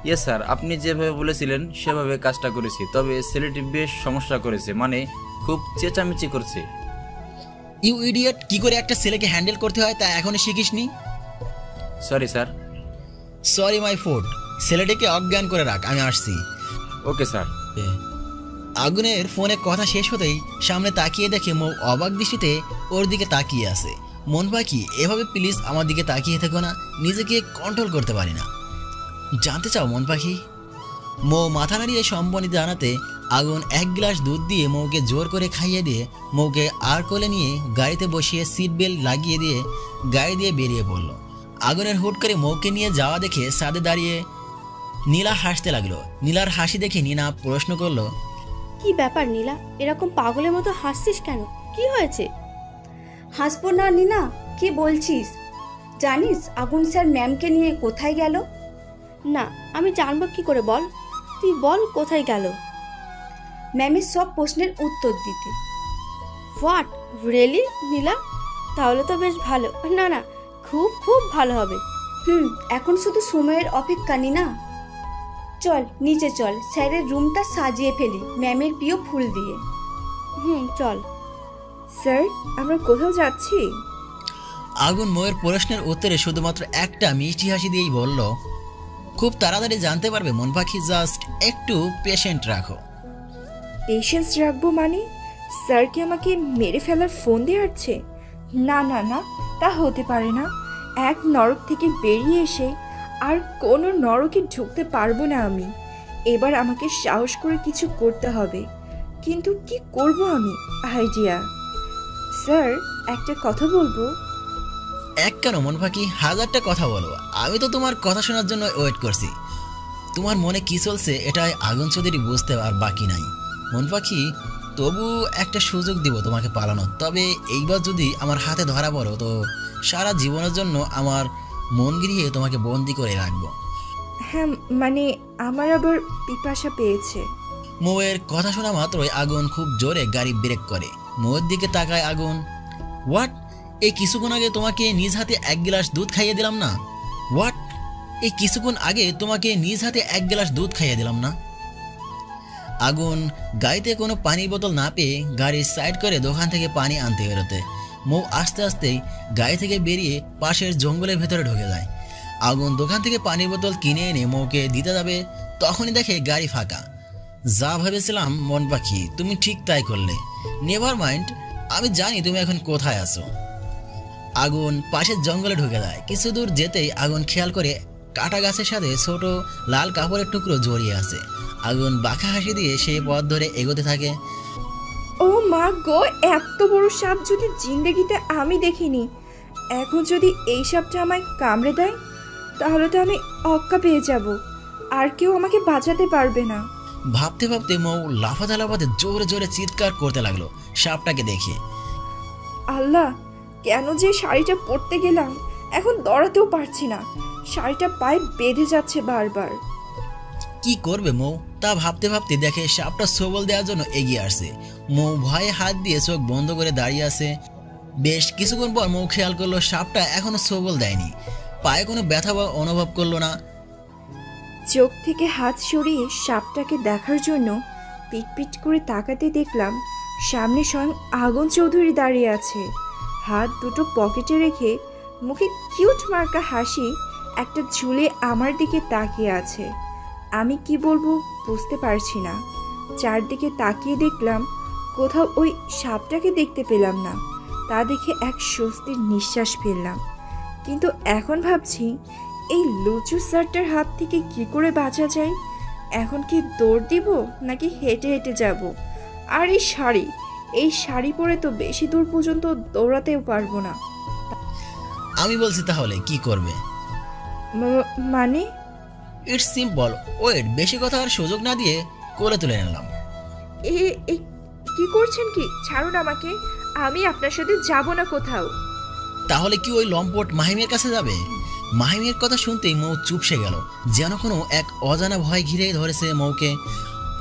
ইয়েস স্যার, আপনি যেভাবে বলেছিলেন সেভাবে কাজটা করেছি, তবে ছেলেটি বেশ সমস্যা করেছে, মানে খুব চেঁচামেচি করছে। ইউ ইডিয়েট, কি করে একটা ছেলেকে হ্যান্ডেল করতে হয় তা এখনো শিখিসনি? Sorry sir. Sorry my fault. ছেলেটিকে অজ্ঞান করে রাখ, আমি আসছি। Okay sir. আগুনের ফোনে কথা শেষ হতেই সামনে তাকিয়ে দেখে মৌ অবাক দৃষ্টিতে ওর দিকে তাকিয়ে আছে। মন পাখি, এভাবে প্লিজ আমার দিকে তাকিয়ে থেকো না, নিজেকে কন্ট্রোল করতে পারি না। জানতে চাও মন পাখি? মৌ মাথা নাড়িয়ে সম্মতি জানাতে আগুন 1 গ্লাস দুধ দিয়ে মৌকে জোর করে খাইয়ে দিয়ে মৌকে আর কোলে নিয়ে গাড়িতে বসিয়ে সিট বেল্ট লাগিয়ে দিয়ে গাড়ি দিয়ে বেরিয়ে পড়ল। আগুনের হুট করে মৌকে নিয়ে যাওয়া দেখে সাদে দাঁড়িয়ে নীলা হাসতে লাগলো। নীলার হাসি দেখে নীনা প্রশ্ন করলো, কি ব্যাপার নীলা, এরকম পাগলের মতো হাসছিস কেন? কি হয়েছে? হাসবো না নীনা, কি বলছিস? জানিস আগুন স্যার ম্যামকে নিয়ে কোথায় গেল? না, আমি জানবো কি করে, বল, তুই বল কোথায় গেল? ম্যামের সব প্রশ্নের উত্তর দিতে। হোয়াট, রিয়েলি নীলা? তাহলে তো বেশ ভালো। না না, খুব খুব ভালো হবে। এখন শুধু সময়ের অপেক্ষা নীনা। চল নিচে চল, স্যারের রুমটা সাজিয়ে ফেলি ম্যামের প্রিয় ফুল দিয়ে। চল। স্যার আমরা কোথাও যাচ্ছি? আগুন মৌয়ের প্রশ্নের উত্তরে শুধুমাত্র একটা মিষ্টি হাসি দিয়েই বলল, খুব তাড়াতাড়ি জানতে পারবে মন পাখি, জাস্ট একটু পেশেন্ট রাখো। পেশেন্স রাখবো মানে? স্যার কি আমাকে মেরে ফেলার ফোন দিয়ে আসছে? না না না, তা হতে পারে না। এক নরক থেকে বেরিয়ে এসে আর কোনো নরকে ঢুকতে পারবো না আমি। এবার আমাকে সাহস করে কিছু করতে হবে, কিন্তু কি করব আমি? আইডিয়া। স্যার একটা কথা বলবো। এক কেন মন পাখি, 1000টা কথা বলো, আমি তো তোমার কথা শোনার জন্য ওয়েট করছি। তোমার মনে কি চলছে এটাই আগুন চৌধুরী বুঝতে আর বাকি নাই। মন পাখি, তবু একটা সুযোগ দিব তোমাকে পালানো, তবে এইবার যদি আমার হাতে ধরা পড়ো তো সারা জীবনের জন্য আমার মন গৃহে তোমাকে বন্দি করে রাখবো। হ্যাঁ, মানে আমার আবার পিপাসা পেয়েছে। মৌয়ের কথা শোনা মাত্রই আগুন খুব জোরে গাড়ি ব্রেক করে। মৌয়ের দিকে তাকায় আগুন। হোয়াট? এই কিছুক্ষণ আগে তোমাকে নিজ হাতে 1 গ্লাস দুধ খাইয়ে দিলাম না? হোয়াট? এই কিছুক্ষণ আগে তোমাকে নিজ হাতে 1 গ্লাস দুধ খাইয়ে দিলাম না? আগুন গাড়িতে কোনো পানির বোতল না পেয়ে গাড়ি সাইড করে দোকান থেকে পানি আনতে বেরোতে মৌ আস্তে আস্তেই গাড়ি থেকে বেরিয়ে পাশের জঙ্গলের ভেতরে ঢুকে যায়। আগুন দোকান থেকে পানির বোতল কিনে এনে মৌকে দিতে যাবে, তখনই দেখে গাড়ি ফাঁকা। যা ভেবেছিলাম মন পাখি, তুমি ঠিক তাই করলে। নেভার মাইন্ড, আমি জানি তুমি এখন কোথায় আছো। আগুন পাশের জঙ্গলে ঢুকে যায়। কিছু দূর যেতেই আগুন খেয়াল করে কাটা গাছের সাথে ছোট লাল কাপড়ের টুকরো জড়িয়ে আছে। আগুন বাঁকা হাসি দিয়ে সেই পথ ধরে এগোতে থাকে। ও মা গো, এত বড় সাপ যদি জিন্দেগিতে আমি দেখিনি। এখন যদি এই সাপটা আমায় কামড়ে দেয় তাহলে তো আমি অক্কা পেয়ে যাব, আর কেউ আমাকে বাঁচাতে পারবে না। ভাবতে ভাবতে মৌ লাফাতে লাফাতে জোরে জোরে চিৎকার করতে লাগলো সাপটাকে দেখে। আল্লাহ, কেন যে শাড়িটা পরতে গেলাম, এখন দৌড়াতেও পারছি না, শাড়িটা পায়ে বেঁধে যাচ্ছে বারবার। কি করবে মৌ তা ভাবতে ভাবতে দেখে সাপটা সবল দেওয়ার জন্য এগিয়ে আসছে। মৌ ভয়ে হাত দিয়ে চোখ বন্ধ করে দাঁড়িয়ে আছে। বেশ কিছুক্ষণ পর মৌ খেয়াল করলো সাপটা এখনো সবল দেয়নি, পায়ে কোনো ব্যথা বা অনুভব করলো না। চোখ থেকে হাত সরিয়ে সাপটাকে দেখার জন্য পিটপিট করে তাকাতে দেখলাম সামনে স্বয়ং আগুন চৌধুরী দাঁড়িয়ে আছে। হাত দুটো পকেটে রেখে মুখে কিউট মার্কা হাসি একটা ঝুলে আমার দিকে তাকিয়ে আছে। আমি কি বলবো বুঝতে পারছি না। চারদিকে তাকিয়ে দেখলাম কোথাও ওই সাপটাকে দেখতে পেলাম না। তা দেখে এক স্বস্তির নিঃশ্বাস ফেললাম। কিন্তু এখন ভাবছি এই লুচু স্যারটার হাত থেকে কি করে বাঁচা যায়। এখন কি দৌড় দিব নাকি হেঁটে হেঁটে যাব? আর এই শাড়ি পরে তো বেশি দূর পর্যন্ত দৌড়াতেও পারবো না। আমি বলছি তাহলে কি করবে? মানে ইটস সিম্পল, ওয়েট। বেশি কথা আর সুযোগ না দিয়ে কোলে তুলে নিলাম। কি করছেন কি? ছাড়ুন আমাকে, আমি আপনার সাথে যাব না কোথাও। তাহলে কি ওই লম্পট মাহিমের কাছে যাবে? মাহিমের কথা শুনতেই মৌ চুপসে গেল, যেন কোনো এক অজানা ভয় ঘিরে ধরেছে মৌকে।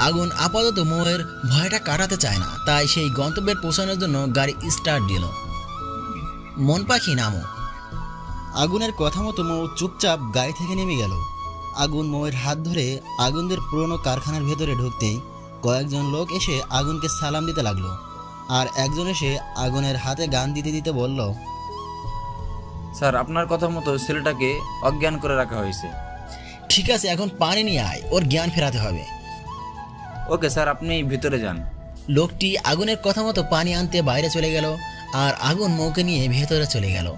আগুন আপাতত মৌয়ের ভয়টা কাটাতে চায় না, তাই সেই গন্তব্যের পৌঁছানোর জন্য গাড়ি স্টার্ট দিল। মন পাখি, নামো। আগুনের কথা মতো মৌ চুপচাপ গাড়ি থেকে নেমে গেল। আগুন মৌয়ের হাত ধরে আগুনদের পুরনো কারখানার ভেতরে ঢুকতেই কয়েকজন লোক এসে আগুনকে সালাম দিতে লাগলো, আর একজন এসে আগুনের হাতে গান দিতে দিতে বলল, স্যার, আপনার কথা মতো ছেলেটাকে অজ্ঞান করে রাখা হয়েছে। ঠিক আছে, এখন পানি নিয়ে আয়, ওর জ্ঞান ফেরাতে হবে। ওকে স্যার, আপনি ভিতরে যান। লোকটি আগুনের কথা মতো পানি আনতে বাইরে চলে গেল, আর আগুন মৌকে নিয়ে ভেতরে চলে গেল।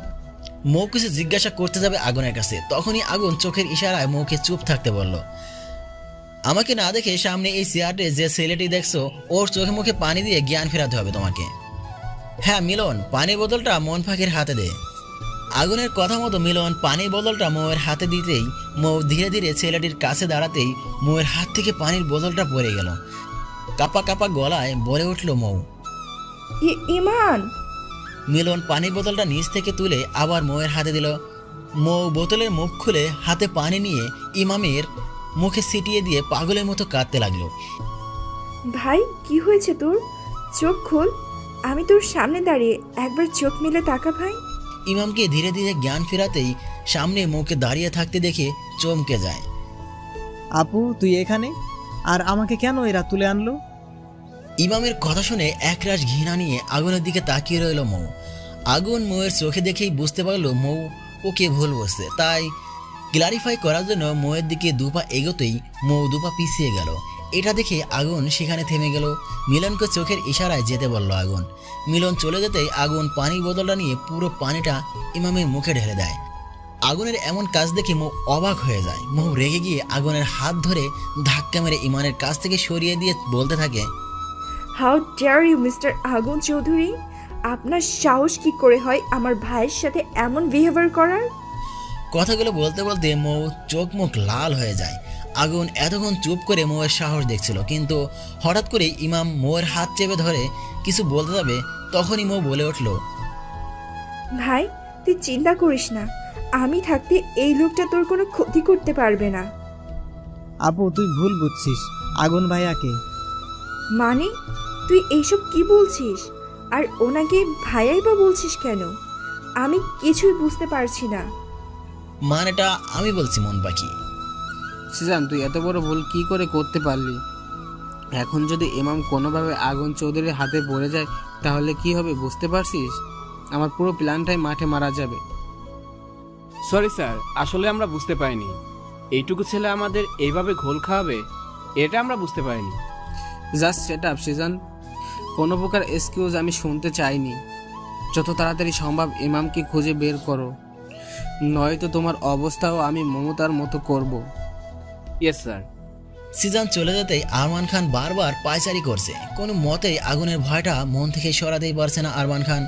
মৌ কিছু জিজ্ঞাসা করতে যাবে আগুনের কাছে, তখনই আগুন চোখের ইশারায় মৌকে চুপ থাকতে বলল। আমাকে না দেখে সামনে এই চেয়ারে যে ছেলেটি দেখছো, ওর চোখে মুখে পানি দিয়ে জ্ঞান ফেরাতে হবে তোমাকে। হ্যাঁ মিলন, পানির বোতলটা মন পাখির হাতে দে। আগুনের কথা মতো মিলন পানির বোতলটা মৌয়ের হাতে দিতেই মৌ ধীরে ধীরে ছেলেটির কাছে দাঁড়াতেই মৌয়ের হাত থেকে পানির বোতলটা পড়ে গেল। কাপা কাপা গলায় বলে উঠল মৌ, ইমান। মিলন পানির বোতলটা নিচ থেকে তুলে আবার মৌয়ের হাতে দিল। মৌ বোতলের মুখ খুলে হাতে পানি নিয়ে ইমামের মুখে ছিটিয়ে দিয়ে পাগলের মতো কাঁদতে লাগলো। ভাই, কি হয়েছে তোর? চোখ খোল, আমি তোর সামনে দাঁড়িয়ে, একবার চোখ মেলে তাকা ভাই। ইমামকে ধীরে ধীরে জ্ঞান ফেরাতেই সামনে মৌকে দাঁড়িয়ে থাকতে দেখে চমকে যায়। আপু, তুই এখানে? আর আমাকে কেন এরা তুলে আনলো? ইমামের কথা শুনে একরাশ ঘৃণা নিয়ে আগুনের দিকে তাকিয়ে রইল মৌ। আগুন মৌয়ের চোখে দেখেই বুঝতে পারলো মৌ ওকে ভুল বসছে, তাই ক্লারিফাই করার জন্য মৌয়ের দিকে দুপা এগোতেই মৌ দুপা পিছিয়ে গেল। এটা দেখে আগুন সেখানে থেমে গেল। মিলনকে চোখের ইশারায় যেতে বলল আগুন। মিলন চলে যেতেই আগুন পানির বোতলটা নিয়ে পুরো পানিটা ইমামের মুখে ঢেলে দেয়। আগুনের এমন কাজ দেখে মৌ অবাক হয়ে যায়। মৌ রেগে গিয়ে আগুনের হাত ধরে ধাক্কা মেরে ইমানের কাছ থেকে সরিয়ে দিয়ে বলতে থাকে, হাউ ডেয়ার ইউ মিস্টার আগুন চৌধুরী, আপনার সাহস কি করে হয় আমার ভাইয়ের সাথে এমন বিহেভিয়ার করার? কথাগুলো বলতে বলতে মৌ চোখ মুখ লাল হয়ে যায়। আগুন এতক্ষণ চুপ করে মৌয়ের সাহস দেখছিল, কিন্তু হঠাৎ করে ইমাম মৌয়ের হাত চেপে ধরে কিছু বলতে যাবে, তখনই মৌ বলে উঠল, ভাই তুই চিন্তা করিস না, আমি থাকতে এই লোকটা তোর কোনো ক্ষতি করতে পারবে না। আপু তুই ভুল বুঝছিস, আগুন ভাইয়াকে। মানে তুই এইসব কি বলছিস? আর ওনাকে ভাইয়াই বা বলছিস কেন? আমি কিছুই বুঝতে পারছি না। মানেটা আমি বলছি মন পাখি। সিজান, তুই এত বড় ভুল কি করে করতে পারলি? এখন যদি ইমাম কোনোভাবে আগুন চৌধুরীর হাতে পড়ে যায় তাহলে কি হবে বুঝতে পারছিস? আমার পুরো প্ল্যানটাই মাঠে মারা যাবে। সরি স্যার, আসলে আমরা বুঝতে পারিনি এইটুকু ছেলে আমাদের এইভাবে ঘোল খাওয়াবে, এটা আমরা বুঝতে পারিনি। জাস্ট সেট আপ সিজান, কোনো প্রকার এক্সকিউজ আমি শুনতে চাইনি। যত তাড়াতাড়ি সম্ভব ইমামকে খুঁজে বের করো, নয়তো তোমার অবস্থাও আমি মমতার মতো করব। Yes sir. সিজান চলে যেতেই আরমান খান বারবার পায়চারি করছে, কোনো মতেই আগুনের ভয়টা মন থেকে সরাতেই পারছে না আরমান খান।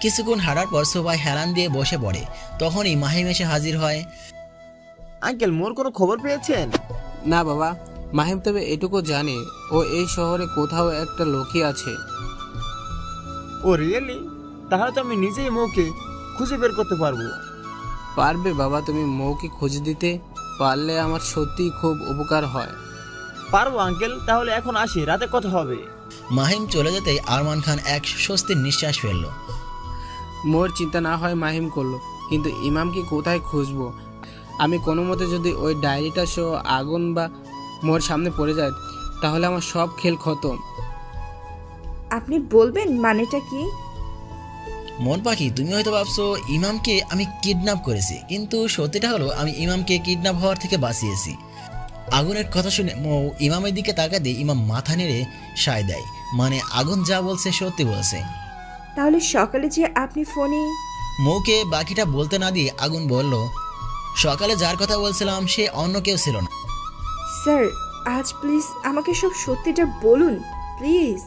কিছুক্ষণ হাঁটার পর সবাই হেলান দিয়ে বসে পড়ে, তখনই মাহিম এসে হাজির হয়। আঙ্কেল, মোর কোনো খবর পেয়েছেন? না বাবা, মাহিম তবে এটুকু জানে ও এই শহরে কোথাও একটা লোকই আছে। ও রিয়েলি? তাহলে তো আমি নিজেই মৌকে খুঁজে বের করতে পারবো। পারবে বাবা, তুমি মৌকে খুঁজে দিতে পারলে আমার সত্যিই খুব উপকার হয়। পারবো আঙ্কেল, তাহলে এখন আসি, রাতে কথা হবে। মাহিম চলে যেতেই আরমান খান এক স্বস্তির নিঃশ্বাস ফেলল। মোর চিন্তা না হয় মাহিম করলো, কিন্তু ইমামকে কোথায় খুঁজবো? আমি কোনো মতে যদি ওই ডায়েরিটা সহ আগুন বা মোর সামনে পড়ে যায় তাহলে আমার সব খেল খতম। আপনি বলবেন মানেটা কি? মন পাখি, তুমি হয়তো ভাবছো ইমামকে আমি কিডন্যাপ করেছি, কিন্তু সত্যিটা হলো আমি ইমামকে কিডন্যাপ হওয়ার থেকে বাঁচিয়েছি। আগুনের কথা শুনে মৌ ইমামের দিকে তাকাতে ইমাম মাথা নেড়ে সায় দেয়, মানে আগুন যা বলছে সত্যি বলছে। তাহলে সকালে যে আপনি ফোনে... মৌকে বাকিটা বলতে না দিয়ে আগুন বলল, সকালে যার কথা বলছিলাম সে অন্য কেউ ছিল না। স্যার, আজ প্লিজ আমাকে সব সত্যিটা বলুন প্লিজ।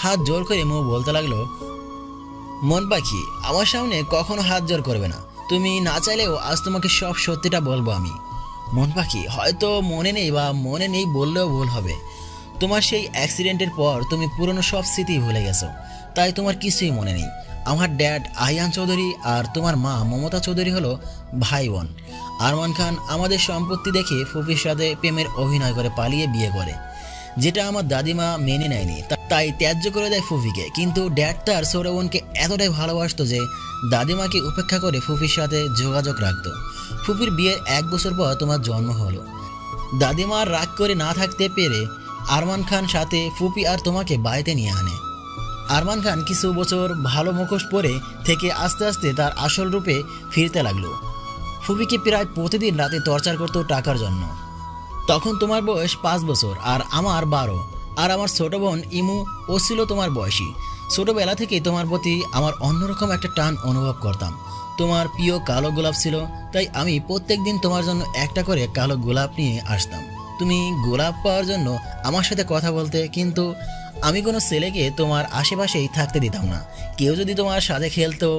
হাত জোর করে মৌ বলতে লাগলো, মন পাখি আমার সামনে কখনো হাত জোর করবে না, তুমি না চাইলেও আজ তোমাকে সব সত্যিটা বলবো আমি। মন পাখি, হয়তো মনে নেই বা মনে নেই বললেও ভুল হবে, তোমার সেই অ্যাক্সিডেন্টের পর তুমি পুরনো সব স্মৃতি ভুলে গেছো, তাই তোমার কিছুই মনে নেই। আমার ড্যাড আয়ান চৌধুরী আর তোমার মা মমতা চৌধুরী হলো ভাই বোন। আরমান খান আমাদের সম্পত্তি দেখে ফুফির সাথে প্রেমের অভিনয় করে পালিয়ে বিয়ে করে, যেটা আমার দাদিমা মেনে নেয়নি, তাই ত্যায্য করে দেয় ফুফিকে। কিন্তু ড্যাড তার ছোট বোনকে এতটাই ভালোবাসতো যে দাদিমাকে উপেক্ষা করে ফুফির সাথে যোগাযোগ রাখতো। ফুফির বিয়ের 1 বছর পর তোমার জন্ম হলো। দাদিমার রাগ করে না থাকতে পেরে আরমান খান সাথে ফুফি আর তোমাকে বাড়িতে নিয়ে আনে। আরমান খান কিছু বছর ভালো মুখোশ পরে থেকে আস্তে আস্তে তার আসল রূপে ফিরতে লাগলো। ফুফিকে প্রায় প্রতিদিন রাতে টর্চার করতো টাকার জন্য। তখন তোমার বয়স 5 বছর আর আমার 12, আর আমার ছোট বোন ইমু ও ছিল তোমার বয়সী। ছোটবেলা থেকে তোমার প্রতি আমার অন্যরকম একটা টান অনুভব করতাম। তোমার প্রিয় কালো গোলাপ ছিল, তাই আমি প্রত্যেক দিন তোমার জন্য একটা করে কালো গোলাপ নিয়ে আসতাম। তুমি গোলাপ পাওয়ার জন্য আমার সাথে কথা বলতে, কিন্তু আমি কোনো ছেলেকে তোমার আশেপাশেই থাকতে দিতাম না। কেউ যদি তোমার সাথে খেলতো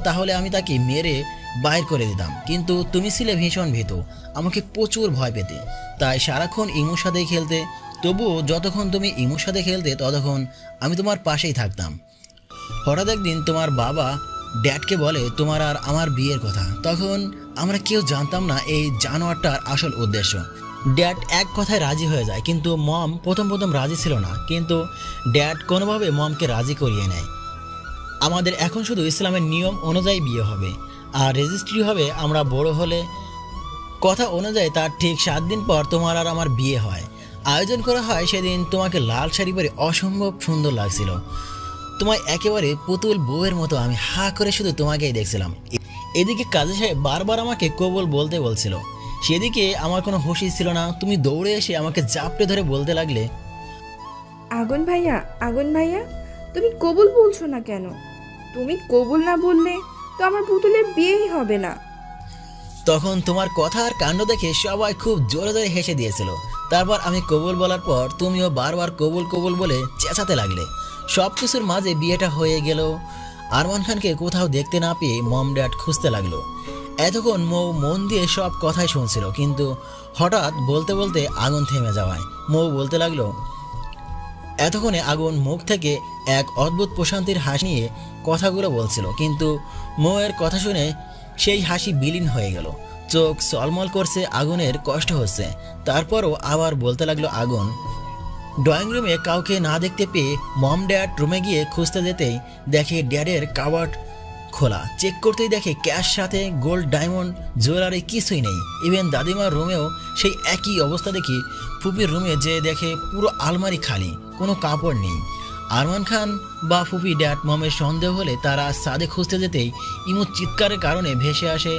তাহলে আমি তাকে মেরে বাইর করে দিতাম, কিন্তু তুমি ছিলে ভীষণ ভীতু, আমাকে প্রচুর ভয় পেতে, তাই সারাক্ষণ ইমুর সাথেই খেলতে। তবুও যতক্ষণ তুমি ইমুর সাথে খেলতে ততক্ষণ আমি তোমার পাশেই থাকতাম। হঠাৎ একদিন তোমার বাবা ড্যাডকে বলে তোমার আর আমার বিয়ের কথা। তখন আমরা কেউ জানতাম না এই জানোয়ারটার আসল উদ্দেশ্য। ড্যাড এক কথায় রাজি হয়ে যায়, কিন্তু মম প্রথম রাজি ছিল না, কিন্তু ড্যাড কোনোভাবে মমকে রাজি করিয়ে নেয়। আমাদের এখন শুধু ইসলামের নিয়ম অনুযায়ী বিয়ে হবে আর রেজিস্ট্রি হবে আমরা বড় হলে। কথা অনুযায়ী তার ঠিক 7 দিন পর তোমার আর আমার বিয়ে হয়। আয়োজন করা হয় সেদিন তোমাকে লাল শাড়ি পরে অসম্ভব সুন্দর লাগছিল। তোমায় একেবারে পুতুল বউয়ের মতো আমি হা করে শুধু তোমাকেই দেখছিলাম। এদিকে কাজী সাহেব বারবার আমাকে কবুল বলতে বলছিল, সেদিকে আমার কোনো হুঁশই ছিল না। তুমি দৌড়ে এসে আমাকে জাপটে ধরে বলতে লাগলে, আগুন ভাইয়া তুমি কবুল বলছো না কেন? তুমি কবুল না বললে তো আমার পুতুলের বিয়েই হবে না। তখন তোমার কথা আর কাণ্ড দেখে সবাই খুব জোরে জোরে হেসে দিয়েছিল। তারপর আমি কবুল বলার পর তুমিও বারবার কবুল কবুল বলে চেঁচাতে লাগলে। সব কিছুর মাঝে বিয়েটা হয়ে গেল। আরমান খানকে কোথাও দেখতে না পেয়ে মম ড্যাড খুঁজতে লাগলো। এতক্ষণ মৌ মন দিয়ে সব কথাই শুনছিল, কিন্তু হঠাৎ বলতে বলতে আগুন থেমে যাওয়ায় মৌ বলতে লাগলো। এতক্ষণে আগুন মুখ থেকে এক অদ্ভুত প্রশান্তির হাসি নিয়ে কথাগুলো বলছিল, কিন্তু মৌয়ের কথা শুনে সেই হাসি বিলীন হয়ে গেল। চোখ চলমল করছে, আগুনের কষ্ট হচ্ছে। তারপরও আবার বলতে লাগলো আগুন। ড্রয়িং রুমে কাউকে না দেখতে পেয়ে মম ড্যাড রুমে গিয়ে খুঁজতে যেতেই দেখে ড্যাডের কাবার্ড খোলা। চেক করতেই দেখে ক্যাশ সাথে গোল্ড ডায়মন্ড জুয়েলারি কিছুই নেই। ইভেন দাদিমার রুমেও সেই একই অবস্থা দেখি। ফুপির রুমে যে দেখে পুরো আলমারি খালি, কোনো কাপড় নেই। আরমান খান বা ফুপি ড্যাড মমের সন্দেহ হলে তারা ছাদে খুঁজতে যেতেই ইমুর চিৎকারের কারণে ভেসে আসে।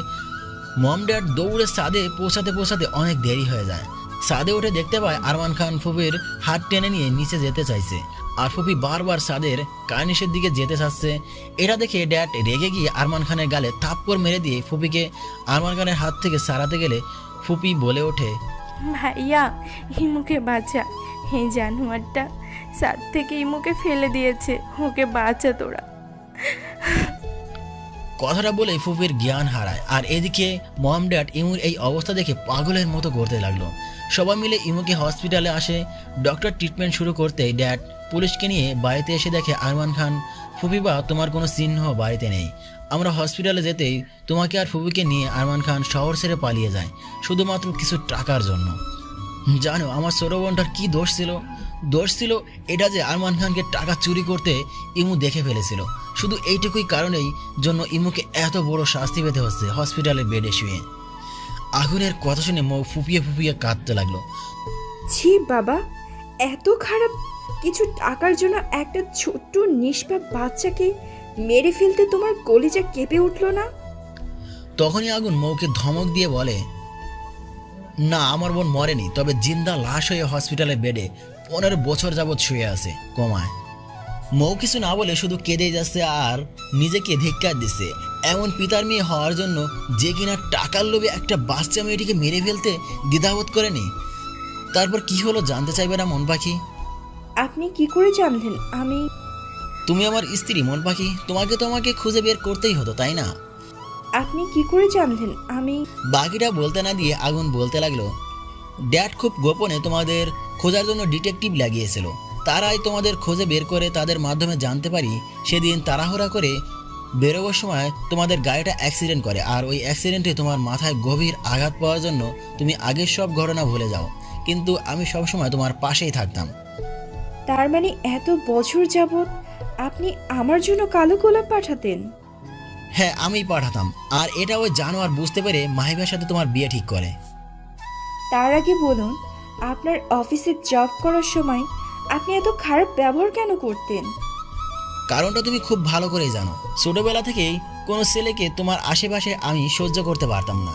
মম ড্যাড দৌড়ে ছাদে পৌঁছাতে অনেক দেরি হয়ে যায়। ছাদে উঠে দেখতে পায় আরমান খান ফুপির হাত টেনে নিয়ে নিচে যেতে চাইছে, আর ফুপি বারবার ছাদের কার্নিশের দিকে যেতে চাচ্ছে। এটা দেখে ড্যাড রেগে গিয়ে আরমান খানের গালে থাপ্পড় মেরে দিয়ে ফুপিকে আরমান খানের হাত থেকে সারাতে গেলে ফুপি বলে ওঠে, ভাইয়া ইমুকে বাঁচা, এই জানোয়ারটা ছাদ থেকে ইমুকে ফেলে দিয়েছে, ওকে বাঁচা তোরা। কথাটা বলে ফুপির জ্ঞান হারায়। আর এদিকে মম ড্যাড ইমুর এই অবস্থা দেখে পাগলের মতো করতে লাগলো। সবাই মিলে ইমুকে হসপিটালে আসে। ডক্টর ট্রিটমেন্ট শুরু করতেই ড্যাড পুলিশকে নিয়ে বাড়িতে এসে দেখে আরমান খান, ফুপি বা তোমার কোনো চিহ্ন বাড়িতে নেই। আমরা হসপিটালে যেতেই তোমাকে আর ফুপিকে নিয়ে আরমান খান শহর ছেড়ে পালিয়ে যায়, শুধুমাত্র কিছু টাকার জন্য। জানো আমার ছোট বোনটার কি দোষ ছিল এটা যে আরমান খানকে টাকা চুরি করতে ইমু দেখে ফেলেছিল। শুধু এইটুকুই কারণেই জন্য ইমুকে এত বড় শাস্তি পেতে হচ্ছে হসপিটালের বেডে শুয়ে। আগুনের কথা শুনে মৌ ফুপিয়ে কাঁদতে লাগলো। ছি বাবা, এত খারাপ কিছু টাকার জন্য একটা ছোট্ট নিষ্পাপ বাচ্চাকে মেরে ফেলতে তোমার কলিজা কেঁপে উঠলো না? তখনই আগুন মৌকে ধমক দিয়ে বলে, না আমার বোন মরেনি, তবে জিন্দা লাশ হয়ে হসপিটালের বেডে 15 বছর যাবৎ শুয়ে আছে কোমায়। মৌ কিছু না বলে শুধু কেঁদেই যাচ্ছে আর নিজেকে ধিক্কার দিচ্ছে। এমন পিতার মেয়ে হওয়ার জন্য যে কিনা টাকার লোভে একটা বাচ্চা মেয়েটিকে মেরে ফেলতে দ্বিধাবোধ করেনি। তারপর কি হলো জানতে চাইবে না মন পাখি? আপনি কি করে জানলেন আমি? তুমি আমার স্ত্রী মন পাখি, তোমাকে তো আমাকে খুঁজে বের করতেই হতো, তাই না? আপনি কি করে জানলেন আমি? বাকিটা বলতে না দিয়ে আগুন বলতে লাগলো, ড্যাড খুব গোপনে তোমাদের খোঁজার জন্য ডিটেকটিভ লাগিয়েছিল। তারাই তোমাদের খোঁজে বের করে তাদের মাধ্যমে জানতে পারি সেদিন তাড়াহুড়া করে বেরোবার সময় তোমাদের গাড়িটা অ্যাক্সিডেন্ট করে, আর ওই অ্যাক্সিডেন্টে তোমার মাথায় গভীর আঘাত পাওয়ার জন্য তুমি আগের সব ঘটনা ভুলে যাও, কিন্তু আমি সবসময় তোমার পাশেই থাকতাম। তার মানে এত বছর যাবৎ আপনি আমার জন্য কালো গোলাপ পাঠাতেন? হ্যাঁ আমি পাঠাতাম, আর এটা ওই জানোয়ার বুঝতে পেরে মাহিবার সাথে তোমার বিয়ে ঠিক করে। তার আগে বলুন, আপনার অফিসে জব করার সময় আপনি এত খারাপ ব্যবহার কেন করতেন? কারণটা তুমি খুব ভালো করেই জানো। ছোটবেলা থেকেই কোনো ছেলেকে তোমার আশেপাশে আমি সহ্য করতে পারতাম না,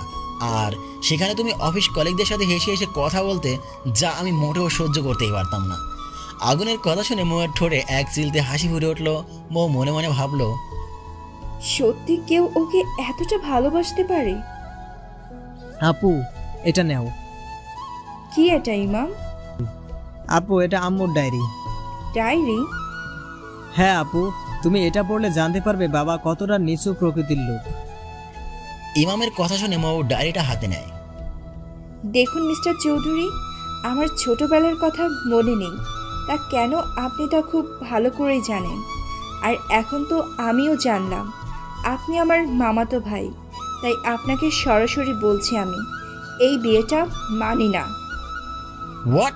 আর সেখানে তুমি অফিস কলিগদের সাথে হেসে হেসে কথা বলতে, যা আমি মোটেও সহ্য করতেই পারতাম না। আগুনের কথা শুনে মৌয়ের ঠোঁটে এক চিলতে হাসি ফুটে উঠলো। মৌ মনে মনে ভাবলো, সত্যি কেউ ওকে এতটা ভালোবাসতে পারে? আপু এটা নেও। কি এটা ইমাম? আপু এটা আম্মুর ডায়েরি। ডায়েরি? হ্যাঁ আপু, তুমি এটা পড়লে জানতে পারবে বাবা কতটা নিচু প্রকৃতির লোক। ইমামের কথা শুনে মৌ ডায়েরিটা হাতে নেয়। দেখুন মিস্টার চৌধুরী, আমার ছোটবেলার কথা মনে নেই, তা কেন আপনি তা খুব ভালো করেই জানেন। আর এখন তো আমিও জানলাম আপনি আমার মামাতো ভাই, তাই আপনাকে সরাসরি বলছি আমি এই বিয়েটা মানি না। হোয়াট?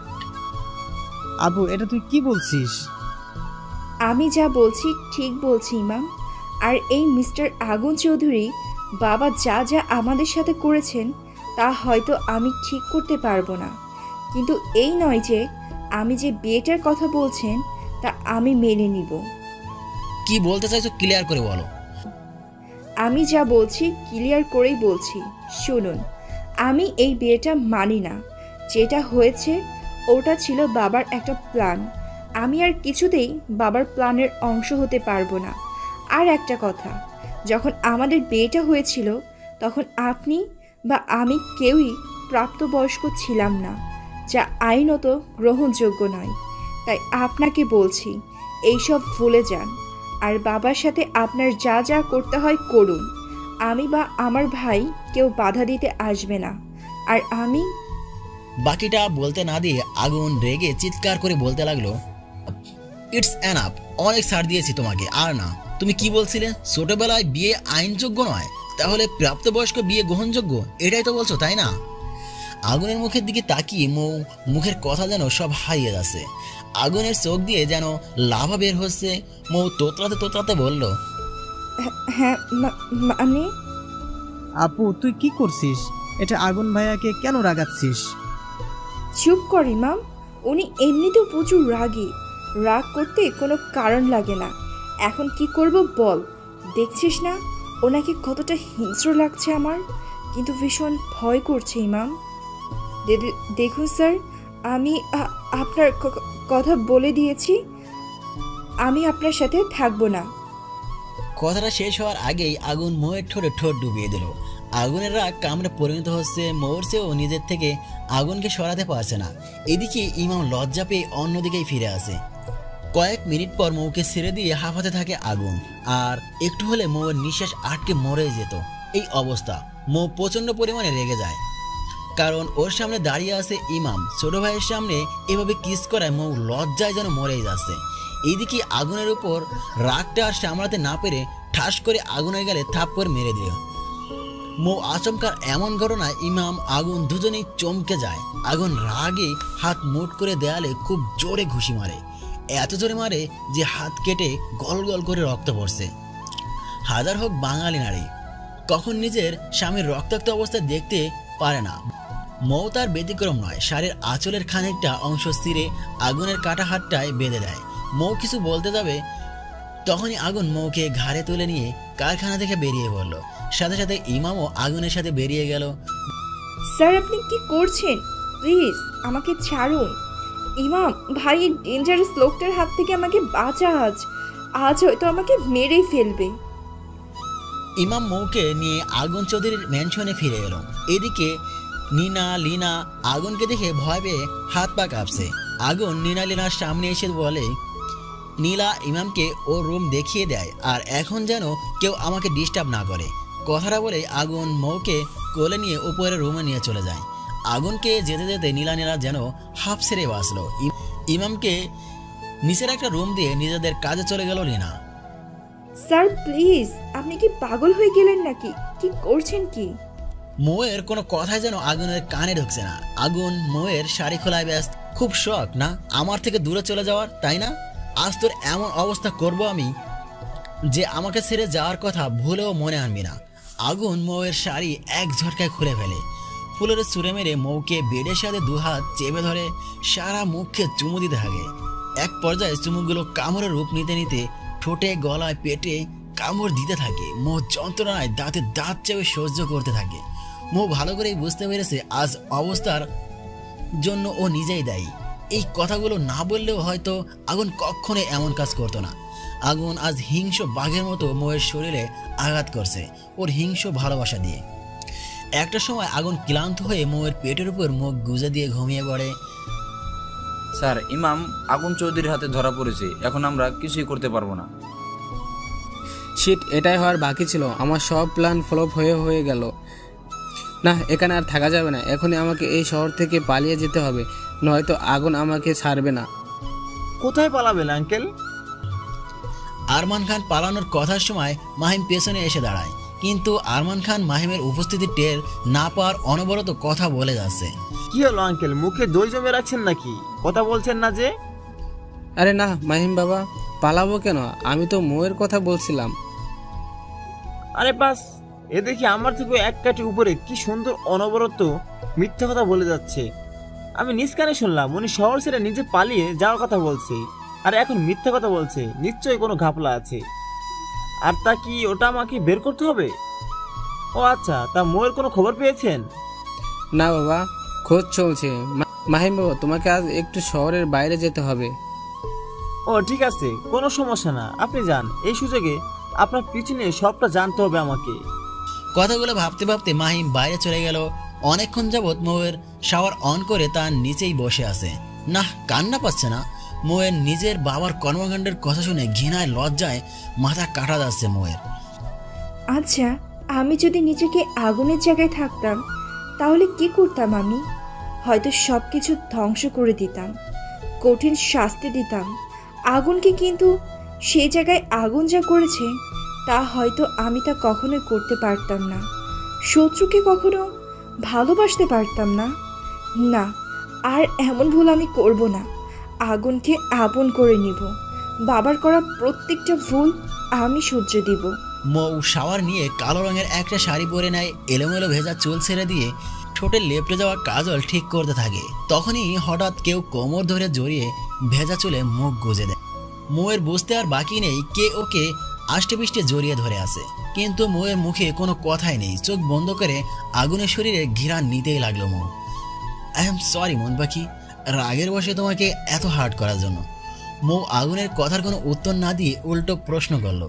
আপু এটা তুই কি বলছিস? আমি যা বলছি ঠিক বলছি ইমাম। আর এই মিস্টার আগুন চৌধুরী বাবা যা যা আমাদের সাথে করেছেন তা হয়তো আমি ঠিক করতে পারবো না, কিন্তু এই নয় যে আমি যে বিয়েটার কথা বলছেন তা আমি মেনে নিব। কি বলতে চাইছো ক্লিয়ার করে বলো। আমি যা বলছি ক্লিয়ার করেই বলছি, শুনুন। আমি এই বিয়েটা মানি না। যেটা হয়েছে ওটা ছিল বাবার একটা প্ল্যান। আমি আর কিছুতেই বাবার প্ল্যানের অংশ হতে পারবো না। আর একটা কথা, যখন আমাদের বিয়েটা হয়েছিল তখন আপনি বা আমি কেউই প্রাপ্তবয়স্ক ছিলাম না, যা আইনত গ্রহণযোগ্য নয়। তাই আপনাকে বলছি এইসব ভুলে যান, আর বাবার সাথে আপনার যা যা করতে হয় করুন। আমি বা আমার ভাই কেউ বাধা দিতে আসবে না। আর আমি বাকিটা বলতে না দিয়ে আগুন রেগে চিৎকার করে বলতে লাগলো, ইটস এনাফ, অনেক ছাড় দিয়েছি তোমাকে, আর না। তুমি কি বলছিলে ছোটবেলায় বিয়ে আইনযোগ্য নয়, তাহলে প্রাপ্তবয়স্ক বিয়ে গ্রহণযোগ্য, এটাই তো বলছো তাই না? আগুনের মুখের দিকে তাকিয়ে মৌ মুখের কথা যেন সব হারিয়ে যাচ্ছে। আগুনের চোখ দিয়ে যেন লাভা বের হচ্ছে। মৌ তোতলাতে তোতলাতে বলল, হ্যাঁ মানে আপু তুই কি করছিস? এটা আগুন ভাইয়াকে কেন রাগাচ্ছিস? চুপ কর ইমাম, উনি এমনিতেও প্রচুর রাগী। রাগ করতে কোনো কারণ লাগে না। এখন কি করব বল? দেখছিস না ওনাকে কতটা হিংস্র লাগছে আমার, কিন্তু ভীষণ ভয় করছে ইমাম। দেখুন স্যার, আমি আপনার কথা বলে দিয়েছি, আমি আপনার সাথে থাকবো না। কথাটা শেষ হওয়ার আগেই আগুন মৌয়ের ঠোঁটে ঠোঁট ডুবিয়ে দিল। আগুনের রাগ কামড়ে পরিণত হচ্ছে। মৌর চেয়েও নিজের থেকে আগুনকে সরাতে পারছে না। এদিকে ইমাম লজ্জা পেয়ে অন্যদিকেই ফিরে আসে। কয়েক মিনিট পর মৌকে ছেড়ে দিয়ে হাঁপাতে থাকে আগুন। আর একটু হলে মৌয়ের নিঃশ্বাস আটকে মরে যেত। এই অবস্থা, মৌ প্রচন্ড পরিমাণে রেগে যায়, কারণ ওর সামনে দাঁড়িয়ে আছে ইমাম। ছোট ভাইয়ের সামনে এভাবে কিস করায় মৌ লজ্জায় যেন মরেই যাচ্ছে। এইদিকে আগুনের উপর রাগটা আর সামলাতে না পেরে ঠাস করে আগুনের গালে থাপ্পড় মেরে দিল। মৌ আচমকার এমন ঘটনায় ইমাম আগুন দুজনেই চমকে যায়। আগুন রাগে হাত মুট করে দেয়ালে খুব জোরে ঘুষি মারে, এত জোরে মারে যে হাত কেটে গল গল করে রক্ত পড়ছে। হাজার হোক বাঙালি নারী, কখন নিজের স্বামীর রক্তাক্ত অবস্থায় দেখতে পারে না। মৌ তার ব্যতিক্রম নয়। শাড়ির আঁচলের খানিকটা অংশ ছিঁড়ে আগুনের কাটা হাতটায় বেঁধে দেয়। মৌ কিছু বলতে যাবে, তখনই আগুন মৌকে ঘাড়ে তুলে নিয়ে কারখানা থেকে বেরিয়ে পড়ল। সাথে সাথে ইমামও আগুনের সাথে বেরিয়ে গেল। স্যার আপনি কি করছেন? প্লিজ আমাকে ছাড়ুন। ইমাম ভাই, ডেঞ্জারাস লোকটার হাত থেকে আমাকে বাঁচা। আজ হয়তো আমাকে মেরেই ফেলবে। ইমাম মৌকে নিয়ে আগুন চৌধুরীর ম্যানশনে ফিরে এলো। এদিকে লীনা আগুনকে দেখে ভয় পেয়ে হাত পা কাঁপছে। আগুন লীনার সামনে এসে বলে, নীলা ইমামকে ও রুম দেখিয়ে দেয়, আর এখন যেন কেউ আমাকে ডিস্টার্ব না করে। কথাটা বলে আগুন মৌকে কোলে নিয়ে উপরের রুমে নিয়ে চলে যায়। আগুনকে যেতে যেতে নীলা যেন হাফ ছেড়ে বাঁচলো। ইমামকে নিচের একটা রুম দিয়ে নিজেদের কাজে চলে গেল লীনা। স্যার প্লিজ, আপনি কি পাগল হয়ে গেলেন নাকি? কি করছেন কি? মৌয়ের কোনো কথাই যেন আগুনের কানে ঢুকছে না। আগুন মৌয়ের শাড়ি খোলায় ব্যস্ত। খুব শখ না আমার থেকে দূরে চলে যাওয়ার, তাই না? আজ তোর এমন অবস্থা করব আমি যে আমাকে ছেড়ে যাওয়ার কথা ভুলেও মনে আনবি না। আগুন মৌয়ের শাড়ি এক ঝটকায় খুলে ফেলে। ফুলের চুরে মেরে মৌকে বেডের সাথে দুহাত চেপে ধরে সারা মুখে চুমু দিতে থাকে। এক পর্যায়ে চুমুগুলো কামড়ের রূপ নিতে নিতে ঠোঁটে, গলায়, পেটে কামড় দিতে থাকে। মৌ যন্ত্রণায় দাঁতে দাঁত চেপে সহ্য করতে থাকে। মৌ ভালো করেই বুঝতে পেরেছে আজ অবস্থার জন্য ও নিজেই দায়ী। এই কথাগুলো না বললেও হয়তো আগুন কখনো এমন কাজ করতো না। আগুন আজ হিংস্র বাঘের মতো মৌয়ের শরীরে আঘাত করছে, ওর হিংস্র ভালোবাসা দিয়ে। একটা সময় আগুন ক্লান্ত হয়ে মৌয়ের পেটের উপর মুখ গুজে দিয়ে ঘুমিয়ে পড়ে। স্যার, ইমাম আগুন চৌধুরীর হাতে ধরা পড়েছে, এখন আমরা কিছুই করতে পারবো না। শিট, এটাই হওয়ার বাকি ছিল। আমার সব প্ল্যান ফ্লপ হয়ে গেল। না, এখানে আর থাকা যাবে না। এখনই আমাকে এই শহর থেকে পালিয়ে যেতে হবে, নয়তো আগুন আমাকে ছাড়বে না। কোথায় পালাবেন আঙ্কেল? আরমান খান পালানোর কথার সময় মাহিম পেছনে এসে দাঁড়ায়, কিন্তু আরমান খান মাহিমের উপস্থিতি টের না পাওয়ার অনবরত কথা বলে যাচ্ছে। কি হলো আঙ্কেল, মুখে দই জমে রাখছেন নাকি? কথা বলছেন না যে? আরে না মাহিম বাবা, পালাবো কেন? আমি তো মৌয়ের কথা বলছিলাম। আরে বাস, এ দেখি আমার থেকে এক কাঠি উপরে কি সুন্দর অনবরত মিথ্যা কথা বলে যাচ্ছে। আমি নিজ কানে শুনলাম উনি শহর ছেড়ে নিজে পালিয়ে যাওয়ার কথা বলছে, আর এখন মিথ্যা কথা বলছে। নিশ্চয়ই কোনো ঘাপলা আছে। আর তা কি ওটা আমাকে বের করতে হবে? ও আচ্ছা, তা মৌয়ের কোনো খবর পেয়েছেন? না বাবা, খোঁজ চলছে। মাহিম বাবা, তোমাকে আজ একটু শহরের বাইরে যেতে হবে। ও ঠিক আছে, কোনো সমস্যা না, আপনি যান। এই সুযোগে আপনার পিছনে সবটা জানতে হবে আমাকে। কথাগুলো ভাবতে ভাবতে মাহিম বাইরে চলে গেল। অনেকক্ষণ যাবৎ মৌয়ের শাওয়ার অন করে তার নিচেই বসে আছে। না, কান্না পাচ্ছে না। মৌয়ের নিজের বাবার কর্মকাণ্ডের কথা শুনে ঘৃণায় লজ্জায় মাথা কাটা যাচ্ছে মৌয়ের। আচ্ছা আমি যদি নিজেকে আগুনের জায়গায় থাকতাম তাহলে কি করতাম? আমি হয়তো সব কিছু ধ্বংস করে দিতাম, কঠিন শাস্তি দিতাম আগুনকে। কিন্তু সেই জায়গায় আগুন যা করেছে তা হয়তো আমি তা কখনোই করতে পারতাম না। শত্রুকে কখনো ভালোবাসতে পারতাম না। না, আর এমন ভুল আমি করব না। আগুনকে আপন করে নিব। বাবার করা প্রত্যেকটা ভুল আমি শুধরে দিব। মৌ শাওয়ার নিয়ে কালো রঙের একটা শাড়ি পরে নেয়, এলোমেলো ভেজা চুল ছেড়ে দিয়ে ঠোঁটে লেপটে যাওয়া কাজল ঠিক করতে থাকে। তখনই হঠাৎ কেউ কোমর ধরে জড়িয়ে ভেজা চুলে মুখ গুজে দেয়। মৌয়ের বুঝতে আর বাকি নেই কে ওকে আষ্টে পিষ্টে জড়িয়ে ধরে আছে, কিন্তু মৌয়ের মুখে কোনো কথাই নেই। চোখ বন্ধ করে আগুনের শরীরে ঘিরান নিতেই লাগলো মৌ। আই এম সরি মন পাখি, রাগের বসে তোমাকে এত হার্ট করার জন্য। মৌ আগুনের কথার কোনো উত্তর না দিয়ে উল্টো প্রশ্ন করলো,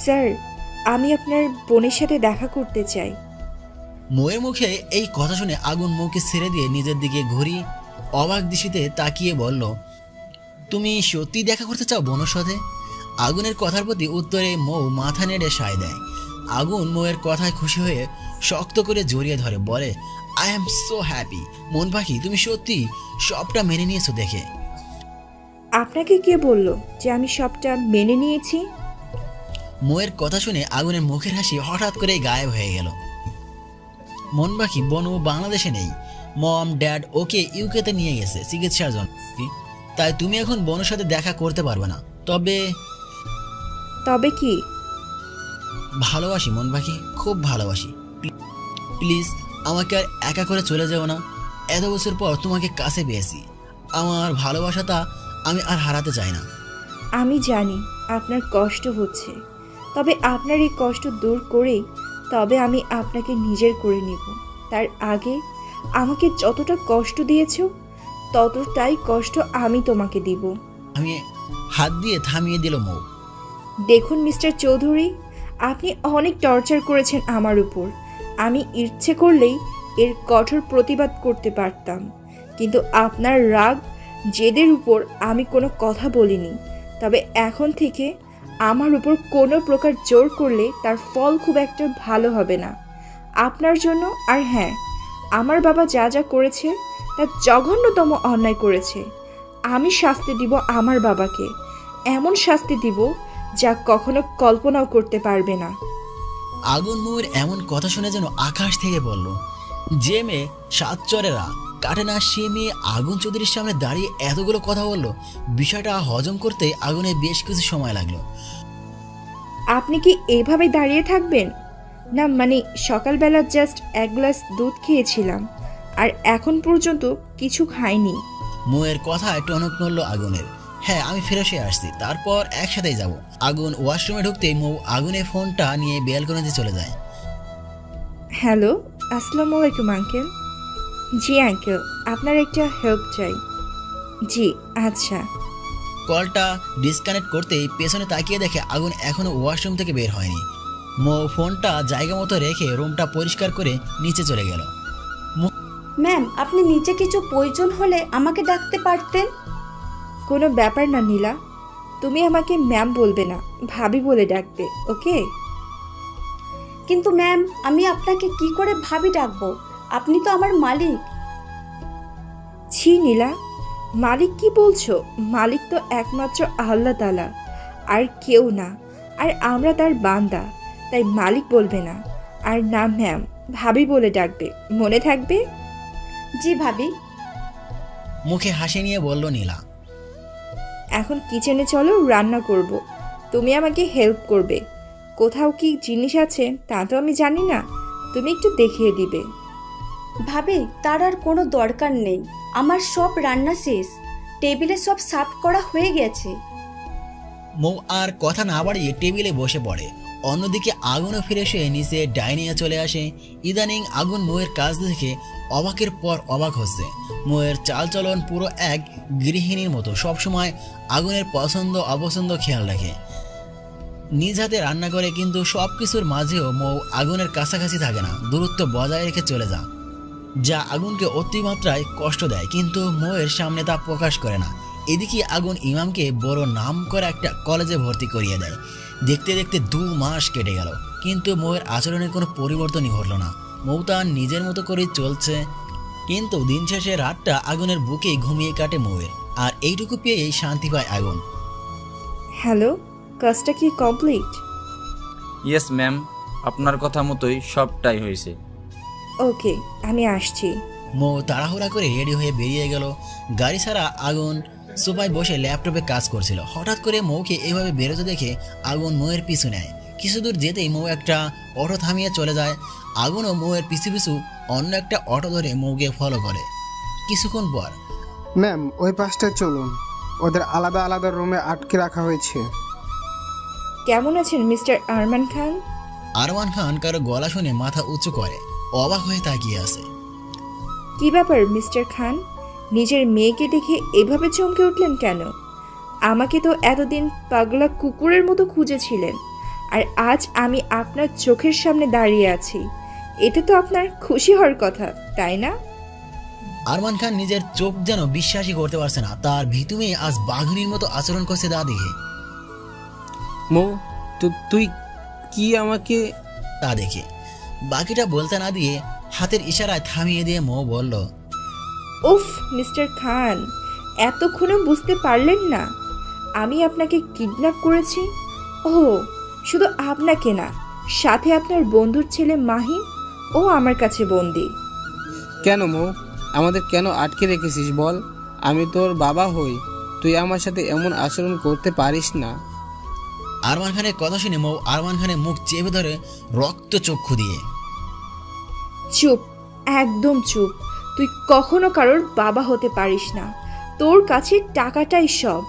স্যার, আমি আপনার বোনের সাথে দেখা করতে চাই। মৌয়ের মুখে এই কথা শুনে আগুন মৌকে ছেড়ে দিয়ে নিজের দিকে ঘুরি অবাক দৃষ্টিতে তাকিয়ে বলল, তুমি সত্যি দেখা করতে চাও বোনের সাথে? আগুনের কথার প্রতি উত্তরে মৌ মাথা নেড়ে সায় দেয়। আগুন মৌয়ের কথায় খুশি হয়ে শক্ত করে জড়িয়ে ধরে বলে, আই এম সো হ্যাপি মন পাখি, তুমি সত্যি সবটা মেনে নিয়েছো দেখে। আপনাকে কে বলল যে আমি সবটা মেনে নিয়েছি? মৌয়ের কথা শুনে আগুনের মুখের হাসি হঠাৎ করেই গায়েব হয়ে গেল। মন পাখি বনু বাংলাদেশে নেই, মম ড্যাড ওকে ইউকেতে নিয়ে গেছে চিকিৎসার জন্য, তাই তুমি এখন বনুর সাথে দেখা করতে পারবে না। তবে কি? ভালোবাসি মন পাখি, খুব ভালোবাসি। প্লিজ আমাকে আর একা করে চলে যাও না। এত বছর পর তোমাকে কাছে পেয়েছি, আমার ভালোবাসাটা আমি আর হারাতে চাই না। আমি জানি আপনার কষ্ট হচ্ছে, তবে আপনার এই কষ্ট দূর করেই তবে আমি আপনাকে নিজের করে নিব। তার আগে আমাকে যতটা কষ্ট দিয়েছ ততটাই কষ্ট আমি তোমাকে দিব। আমি হাত দিয়ে থামিয়ে দিল মৌ। দেখুন মিস্টার চৌধুরী, আপনি অনেক টর্চার করেছেন আমার উপর। আমি ইচ্ছে করলেই এর কঠোর প্রতিবাদ করতে পারতাম, কিন্তু আপনার রাগ জেদের উপর আমি কোনো কথা বলিনি। তবে এখন থেকে আমার উপর কোনো প্রকার জোর করলে তার ফল খুব একটা ভালো হবে না আপনার জন্য। আর হ্যাঁ, আমার বাবা যা যা করেছে তা জঘন্যতম অন্যায় করেছে। আমি শাস্তি দিব আমার বাবাকে, এমন শাস্তি দিব যা কখনো কল্পনাও করতে পারবে না। আগুন মৌয়ের এমন কথা শুনে যেন আকাশ থেকে বলল। যে মেয়ে সাত চরেরা কাটে না সে মেয়ে আগুন চৌধুরীর সামনে দাঁড়িয়ে এতগুলো কথা বলল। বিষয়টা হজম করতে আগুনের বেশ কিছু সময় লাগলো। আপনি কি এইভাবে দাঁড়িয়ে থাকবেন? না মানে সকালবেলা জাস্ট এক গ্লাস দুধ খেয়েছিলাম আর এখন পর্যন্ত কিছু খাইনি। মৌয়ের কথায় টনক নড়ল আগুনের। হ্যাঁ, আমি ফ্রেশ হয়ে আসছি, তারপর একসাথেই যাব। আগুন ওয়াশরুমে ঢুকতেই মৌ আগুনের ফোনটা নিয়ে ব্যালকনিতে চলে যায়। হ্যালো, আসসালামু আলাইকুম আঙ্কেল। জি আঙ্কেল, আপনার একটা হেল্প চাই। জি আচ্ছা। কলটা ডিসকানেক্ট করতেই পেছনে তাকিয়ে দেখে আগুন এখনো ওয়াশরুম থেকে বের হয়নি। মৌ ফোনটা জায়গা মতো রেখে রুমটা পরিষ্কার করে নিচে চলে গেল। ম্যাম, আপনি নিচে কিছু প্রয়োজন হলে আমাকে ডাকতে পারতেন। কোনো ব্যাপার না নীলা, তুমি আমাকে ম্যাম বলবে না, ভাবি বলে ডাকবে, ওকে? কিন্তু ম্যাম, আমি আপনাকে কি করে ভাবি ডাকবো? আপনি তো আমার মালিক। ছি নীলা, মালিক কি বলছো? মালিক তো একমাত্র আল্লাহ তাআলা, আর কেউ না। আর আমরা তার বান্দা, তাই মালিক বলবে না, আর না ম্যাম, ভাবি বলে ডাকবে, মনে থাকবে? জি ভাবি। মুখে হাসি নিয়ে বলল নীলা। এখন কিচেনে চলো, রান্না করব। তুমি আমাকে হেল্প করবে। কোথাও কি জিনিস আছে তা তো আমি জানি না, তুমি একটু দেখিয়ে দিবে। ভাবি, তার আর কোনো দরকার নেই, আমার সব রান্না শেষ, টেবিলে সব সাফ করা হয়ে গেছে। মৌ আর কথা না বাড়িয়ে টেবিলে বসে পড়ে। অন্যদিকে আগুনও ফিরে এসে নিচে ডাইনিংয়ে চলে আসে। ইদানিং আগুন মৌয়ের কাজ দেখে অবাকের পর অবাক হচ্ছে। মৌয়ের চালচলন পুরো এক গৃহিণীর মতো, সবসময় আগুনের পছন্দ অপছন্দ খেয়াল রাখে, নিজ হাতে রান্না করে। কিন্তু সব কিছুর মাঝেও মৌ আগুনের কাছাকাছি থাকে না, দূরত্ব বজায় রেখে চলে যা আগুনকে অতিমাত্রায় কষ্ট দেয়। কিন্তু মৌয়ের সামনে তা প্রকাশ করে না। এদিকে আগুন ইমামকে বড় নাম করা একটা কলেজে ভর্তি করিয়ে দেয়। দেখতে দেখতে 2 মাস কেটে গেল, কিন্তু মৌয়ের আচরণের কোনো পরিবর্তনই ঘটল না। মৌ তার নিজের মতো করেই চলছে, কিন্তু দিন শেষে রাতটা আগুনের বুকে ঘুমিয়ে কাটে মৌয়ের, আর এইটুকু পেয়েই শান্তি পায় আগুন। হ্যালো, কাজটা কি কমপ্লিট? ইয়েস ম্যাম, আপনার কথা মতোই সবটাই হয়েছে। ওকে, আমি আসছি। মৌ তাড়াহুড়া করে রেডি হয়ে বেরিয়ে গেল। গাড়ি ছাড়া আগুন সোফায় বসে ল্যাপটপে কাজ করছিল। হঠাৎ করে মৌকে এভাবে বেরোতে দেখে আগুন মৌয়ের পিছু নেয়। কিছু দূর যেতেই মৌ একটা অটো থামিয়ে চলে যায়। আগুনও মৌয়ের পিছু পিছু অন্য একটা অটো ধরে মৌকে ফলো করে। কিছুক্ষণ পর, ম্যাম ওই পাশটায় চলুন, ওদের আলাদা আলাদা রুমে আটকে রাখা হয়েছে। কেমন আছেন মিস্টার আরমান খান? আরমান খান কারো গলা শুনে মাথা উঁচু করে অবাক হয়ে তাকিয়ে আছে। কি ব্যাপার মিস্টার খান, নিজের মেয়েকে দেখে এভাবে চমকে উঠলেন কেন? আমাকে তো এতদিন পাগলা কুকুরের মতো খুঁজেছিলেন, আর আজ আমি আপনার চোখের সামনে দাঁড়িয়ে আছি। এটা তো আপনার খুশি হওয়ার কথা, তাই না? আরমান খান নিজের চোখ যেন বিশ্বাসই করতে পারছে না। তার ভিতু মেয়ে আজ বাঘিনীর মতো আচরণ করছে তা দেখে। মৌ, তুই কি আমাকে? তা দেখে বাকিটা বলতে না দিয়ে হাতের ইশারায় থামিয়ে দিয়ে মৌ বলল, উফ মিস্টার খান, এতক্ষণে বুঝতে পারলেন না আমি আপনাকে কিডন্যাপ করেছি? ও, শুধু আপনাকে না, সাথে আপনার বন্ধুর ছেলে মাহিম, ও আমার কাছে বন্দি। কেন মৌ, আমাদের কেন আটকে রেখেছিস বল? আমি তোর বাবা হই, তুই আমার সাথে এমন আচরণ করতে পারিস না। আরমান খানের কথা শুনে মৌ আরমান খানের মুখ চেপে ধরে রক্ত চক্ষু দিয়ে। চুপ, একদম চুপ। তুই কখনো কারোর বাবা হতে পারিস না। তোর কাছে টাকাটাই সব।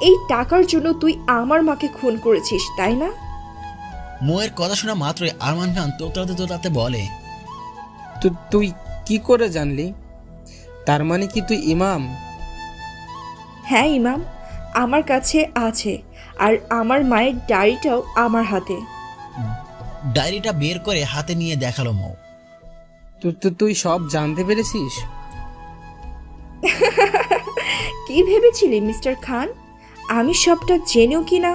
এই টাকার জন্য তুই আমার মাকে খুন করেছিস, তাই না? মৌয়ের কথা শোনা মাত্রই আরমান খান তোতলাতে তোতলাতে বলে, তুই কি করে জানলি? তার মানে কি তুই ইমাম? হ্যাঁ ইমাম, আমার কাছে আছে, আর আমার মায়ের ডায়েরিটাও আমার হাতে। ডায়েরিটা বের করে হাতে নিয়ে দেখালো মৌ। তুই সব জানতে পেরেছিস? কি ভেবেছিলি মিস্টার খান, আমি সবটা জেনেও কিনা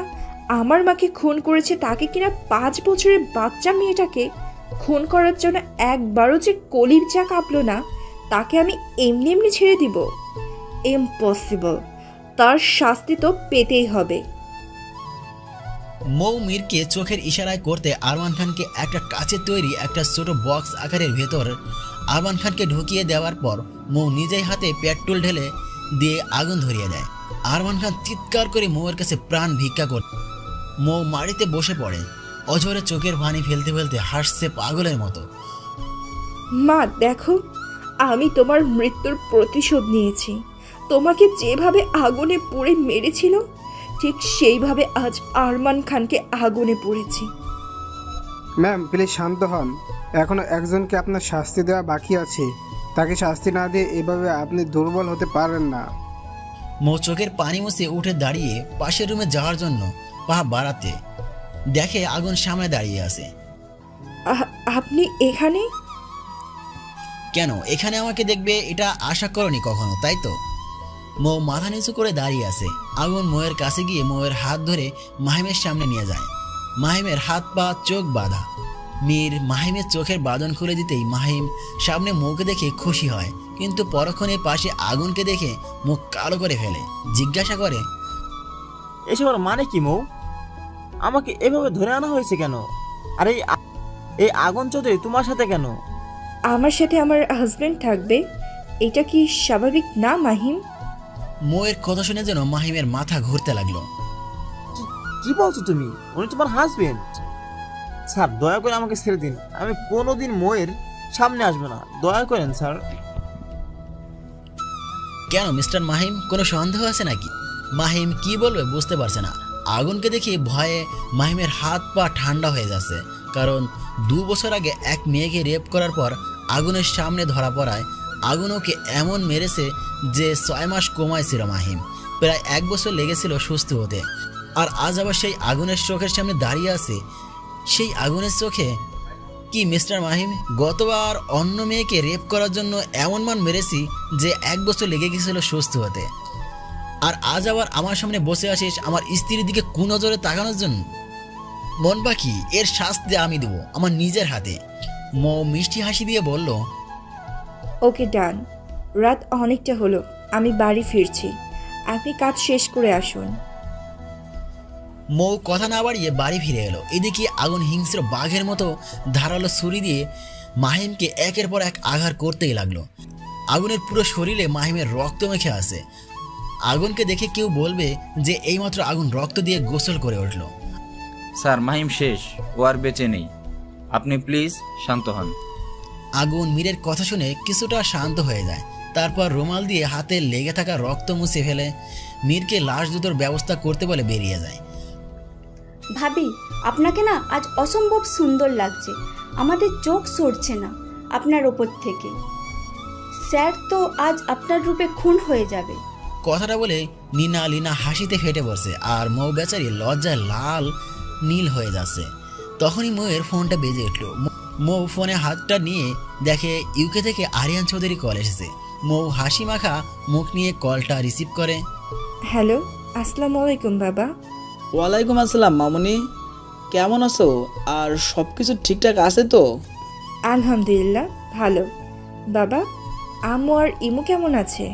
আমার মাকে খুন করেছে, তাকে কিনা 5 বছরের বাচ্চা মেয়েটাকে খুন করার জন্য একবারও যে কলিজা কাঁপলো না, তাকে আমি এমনি এমনি ছেড়ে দিব? ইম্পসিবল, তার শাস্তি তো পেতেই হবে। মৌ মীরকে চোখের ইশারায় করতে আরমান খানকে একটা কাচের তৈরি একটা ছোট বক্স আকারের ভেতর আরমান খানকে ঢুকিয়ে দেওয়ার পর মৌ নিজেই হাতে পেট্রোল ঢেলে দিয়ে আগুন ধরিয়ে দেয়। আরমান খান চিৎকার করে মৌয়ের কাছে প্রাণ ভিক্ষা করে। মৌ মাটিতে বসে পড়ে, অঝরে চোখের পানি ফেলতে ফেলতে হাসছে পাগলের মতো। মা দেখো, আমি তোমার মৃত্যুর প্রতিশোধ নিয়েছি। তোমাকে যেভাবে আগুনে পুড়ে মেরেছিল, ঠিক সেইভাবে আজ আরমান খানকে আগুনে পুড়েছি। ম্যাম প্লিজ শান্ত হন, এখনো একজনকে আপনার শাস্তি দেওয়া বাকি আছে। তাকে শাস্তি না দিয়ে এভাবে আপনি দুর্বল হতে পারেন না। মৌ চোখের পানি মুছে উঠে দাঁড়িয়ে পাশের রুমে যাওয়ার জন্য পা বাড়াতে দেখে আগুন সামনে দাঁড়িয়ে আছে। আপনি এখানে? কেন এখানে আমাকে দেখবে এটা আশা করনি কখনো, তাই তো? মৌ মাথা নিচু করে দাঁড়িয়ে আছে। আগুন মৌয়ের কাছে গিয়ে মৌয়ের হাত ধরে মাহিমের সামনে নিয়ে যায়। মাহিমের হাত পা চোখ বাঁধা। মীর মাহিমের চোখের বাঁধন খুলে দিতেই মাহিম সামনে মৌকে দেখে খুশি হয়, কিন্তু পরক্ষণে পাশে আগুনকে দেখে মুখ কালো করে ফেলে। জিজ্ঞাসা করে, এসবের মানে কি মৌ? আমাকে এভাবে ধরে আনা হয়েছে কেন? আর এই আগুন চৌধুরী তোমার সাথে কেন? আমার সাথে আমার হাজবেন্ড থাকবে, এটা কি স্বাভাবিক না মাহিম? মৌয়ের কথা শুনে যেন মাহিমের মাথা ঘুরতে লাগলো। কি বলছো তুমি? উনি তোমার হাজবেন্ড? স্যার দয়া করে আমাকে ছেড়ে দিন, আমি কোনোদিন মৌয়ের সামনে আসবো না, দয়া করেন স্যার। কেন মিস্টার মাহিম, কোনো সন্দেহ আছে নাকি? মাহিম কি বলবে বুঝতে পারছে না। আগুনকে দেখে ভয়ে মাহিমের হাত পা ঠান্ডা হয়ে যাচ্ছে, কারণ 2 বছর আগে এক মেয়েকে রেপ করার পর আগুনের সামনে ধরা পড়ায় আগুন ওকে এমন মেরেছে যে 6 মাস কোমায় ছিল মাহিম। প্রায় 1 বছর লেগেছিল সুস্থ হতে, আর আজ আবার সেই আগুনের চোখের সামনে দাঁড়িয়ে আছে। সেই আগুনের চোখে কি মিস্টার মাহিম, গতবার অন্য মেয়েকে রেপ করার জন্য এমন মান মেরেছি যে 1 বছর লেগে গেছিল সুস্থ হতে, আর আজ আবার আমার সামনে বসে আসিস আমার স্ত্রীর দিকে কুনজরে তাকানোর জন্য? মন পাখি, এর শাস্তি আমি দেবো আমার নিজের হাতে। মৌ মিষ্টি হাসি দিয়ে বলল, ওকে ডান। রাত অনেকটা হলো, আমি বাড়ি ফিরছি, আপনি কাজ শেষ করে আসুন। মৌ কথা না বাড়িয়ে বাড়ি ফিরে এলো। এদিকে আগুন হিংস্র বাঘের মতো ধারালো ছুরি দিয়ে মাহিমকে একের পর এক আঘাত করতেই লাগলো। আগুনের পুরো শরীরে মাহিমের রক্ত মেখে আছে। আগুনকে দেখে কেউ বলবে যে এইমাত্র আগুন রক্ত দিয়ে গোসল করে উঠল। স্যার, মাহিম শেষ, ও আর বেঁচে নেই, আপনি প্লিজ শান্ত হন। আগুন মীরের কথা শুনে কিছুটা শান্ত হয়ে যায়। তারপর রুমাল দিয়ে হাতে লেগে থাকা রক্ত মুছে ফেলে মীরকে লাশ দুটোর ব্যবস্থা করতে বলে বেরিয়ে যায়। ভাবি, আপনাকে না আজ অসম্ভব সুন্দর লাগছে, আমাদের চোখ সরছে না আপনার ওপর থেকে। স্যার তো আজ আপনার রূপে খুন হয়ে যাবে। কথাটা বলে লীনা হাসিতে ফেটে পড়ছে, আর মৌ বেচারি লজ্জায় লাল নীল হয়ে যাচ্ছে। তখনই মৌয়ের ফোনটা বেজে উঠল। মৌ ফোনে হাতটা নিয়ে দেখে ইউকে থেকে আরিয়ান চৌধুরী কল এসেছে। মৌ হাসি মাখা মুখ নিয়ে কলটা রিসিভ করে। হ্যালো, আসসালামু আলাইকুম বাবা। ওয়ালাইকুম আসসালাম মামুনি, কেমন আছো? আর সব কিছু ঠিকঠাক আছে তো? আলহামদুলিল্লাহ ভালো। বাবা, আম্মু আর ইমু কেমন আছে?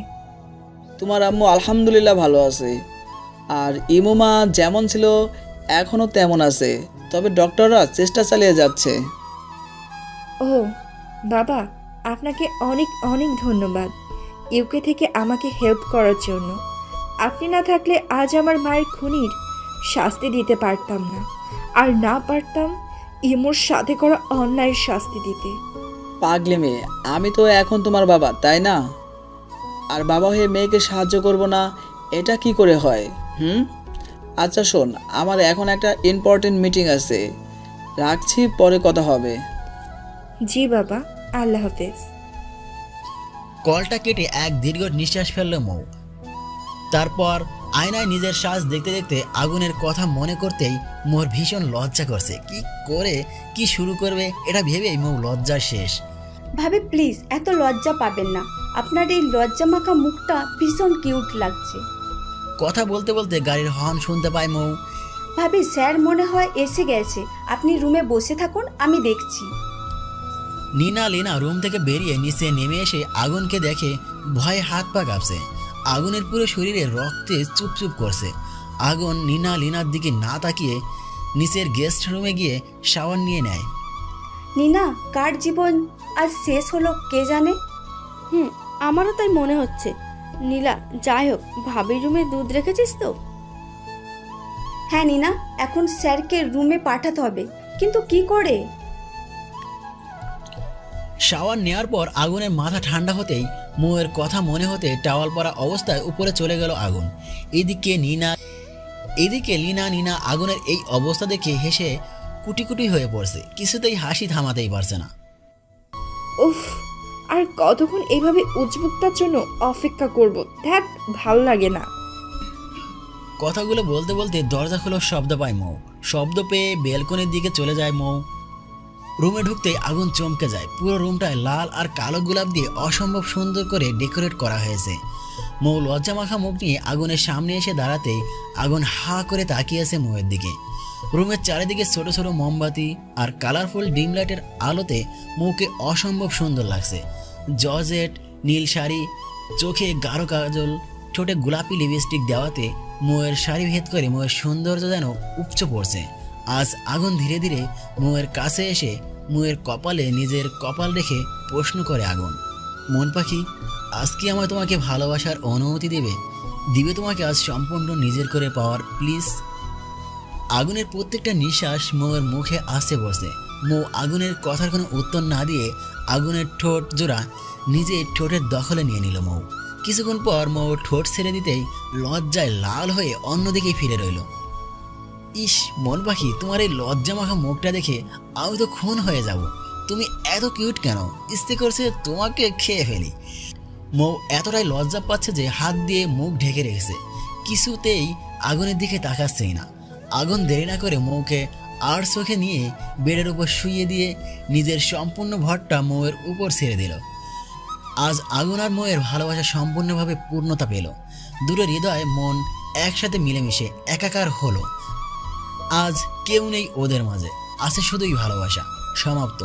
তোমার আম্মু আলহামদুলিল্লাহ ভালো আছে, আর ইমু মা যেমন ছিল এখনও তেমন আছে, তবে ডক্টররা চেষ্টা চালিয়ে যাচ্ছে। ও বাবা, আপনাকে অনেক অনেক ধন্যবাদ ইউকে থেকে আমাকে হেল্প করার জন্য। আপনি না থাকলে আজ আমার মায়ের খুনির শাস্তি দিতে পারতাম না, আর না পারতাম ইমুর সাথে করা অন্যায়ের শাস্তি দিতে। পাগলি মেয়ে, আমি তো এখন তোমার বাবা, তাই না? আর বাবা হয়ে মেয়েকে সাহায্য করব না, এটা কি করে হয়? আচ্ছা শোন, আমার এখন একটা ইম্পর্টেন্ট মিটিং আছে, রাখছি, পরে কথা হবে। জি বাবা, আল্লাহ হাফেজ। কলটা কেটে এক দীর্ঘ নিঃশ্বাস ফেলল মৌ। তারপর আয়নায় নিজের সাজ দেখতে দেখতে আগুনের কথা মনে করতেই মোর ভীষণ লজ্জা করছে। কি করে কি শুরু করবে এটা ভেবেই মৌ লজ্জা শেষ। ভাবি প্লিজ এত লজ্জা পাবেন না, আপনার এই লজ্জা মাখা মুখটা ভীষণ কিউট লাগছে। কথা বলতে বলতে গাড়ির হর্ন শুনতে পায় মৌ। ভাবি স্যার মনে হয় এসে গেছে, আপনি রুমে বসে থাকুন, আমি দেখছি। লীনা রুম থেকে বেরিয়ে নিচে নেমে এসে আগুনকে দেখে ভয়ে হাত পা কাঁপছে। আগুনের পুরো শরীরে রক্তে চুপচুপ করছে। আগুন লীনার দিকে না তাকিয়ে নিচের গেস্ট রুমে গিয়ে শাওয়ার নিয়ে নেয়। নীনা, কার জীবন আজ শেষ হলো কে জানে। আমারও তাই মনে হচ্ছে। নীলা, যাই হোক, ভাবির রুমে দুধ রেখেছিস তো? হ্যাঁ নীনা, এখন স্যারকে রুমে পাঠাতে হবে, কিন্তু কি করে? শাওয়ার নেওয়ার পর আগুনের মাথা ঠান্ডা হতেই মৌয়ের কথা মনে হতে টাওয়াল পরা অবস্থায় উপরে চলে গেল আগুন। এদিকে লীনা আগুনের এই অবস্থা দেখে হেসে কুটি কুটি হয়ে পড়ছে, কিছুতেই হাসি থামাতেই পারছে না। উফ, আর কতক্ষণ এইভাবে উজবুকটার জন্য অপেক্ষা করব? ধ্যাত, ভালো লাগে না। কথাগুলো বলতে বলতে দরজা খুলে শব্দ পায় মৌ। শব্দ পেয়ে বেলকনির দিকে চলে যায় মৌ। রুমে ঢুকতেই আগুন চমকে যায়। পুরো রুমটায় লাল আর কালো গোলাপ দিয়ে অসম্ভব সুন্দর করে ডেকোরেট করা হয়েছে। মৌ লজ্জা মাখা মুখ নিয়ে আগুনের সামনে এসে দাঁড়াতেই আগুন হা করে তাকিয়েছে মৌয়ের দিকে। রুমের চারিদিকে ছোট ছোট মোমবাতি আর কালারফুল ডিম লাইটের আলোতে মৌকে অসম্ভব সুন্দর লাগছে। জর্জেট নীল শাড়ি, চোখে গাঢ় কাজল, ঠোঁটে গোলাপি লিপস্টিক দেওয়াতে মৌয়ের শাড়ি ভেদ করে মৌয়ের সৌন্দর্য যেন উপচে পড়ছে। আজ আগুন ধীরে ধীরে মৌয়ের কাছে এসে মৌয়ের কপালে নিজের কপাল রেখে প্রশ্ন করে আগুন, মন পাখি, আজ কি আমায় তোমাকে ভালোবাসার অনুমতি দিবে তোমাকে আজ সম্পূর্ণ নিজের করে পাওয়ার প্লিজ? আগুনের প্রত্যেকটা নিঃশ্বাস মৌয়ের মুখে আসে বসে। মৌ আগুনের কথার কোনো উত্তর না দিয়ে আগুনের ঠোঁট জোড়া নিজের ঠোঁটের দখলে নিয়ে নিল মৌ। কিছুক্ষণ পর মৌ ঠোঁট ছেড়ে দিতেই লজ্জায় লাল হয়ে অন্যদিকে ফিরে রইল। ইস মন পাখি, তোমার এই লজ্জা মাখা মুখটা দেখে আমি তো খুন হয়ে যাব। তুমি এত কিউট কেন? ইচ্ছে করছে তোমাকে খেয়ে ফেলি। মৌ এতটাই লজ্জা পাচ্ছে যে হাত দিয়ে মুখ ঢেকে রেখেছে, কিছুতেই আগুনের দিকে তাকাচ্ছেই না। আগুন দেরি না করে মৌকে আর চোখে নিয়ে বেডের উপর শুইয়ে দিয়ে নিজের সম্পূর্ণ ভরটা মৌয়ের উপর ছেড়ে দিল। আজ আগুন আর মৌয়ের ভালোবাসা সম্পূর্ণভাবে পূর্ণতা পেল। দুটো হৃদয় মন একসাথে মিলেমিশে একাকার হলো। আজ কেউ নেই ওদের মাঝে, আছে শুধুই ভালোবাসা। সমাপ্ত।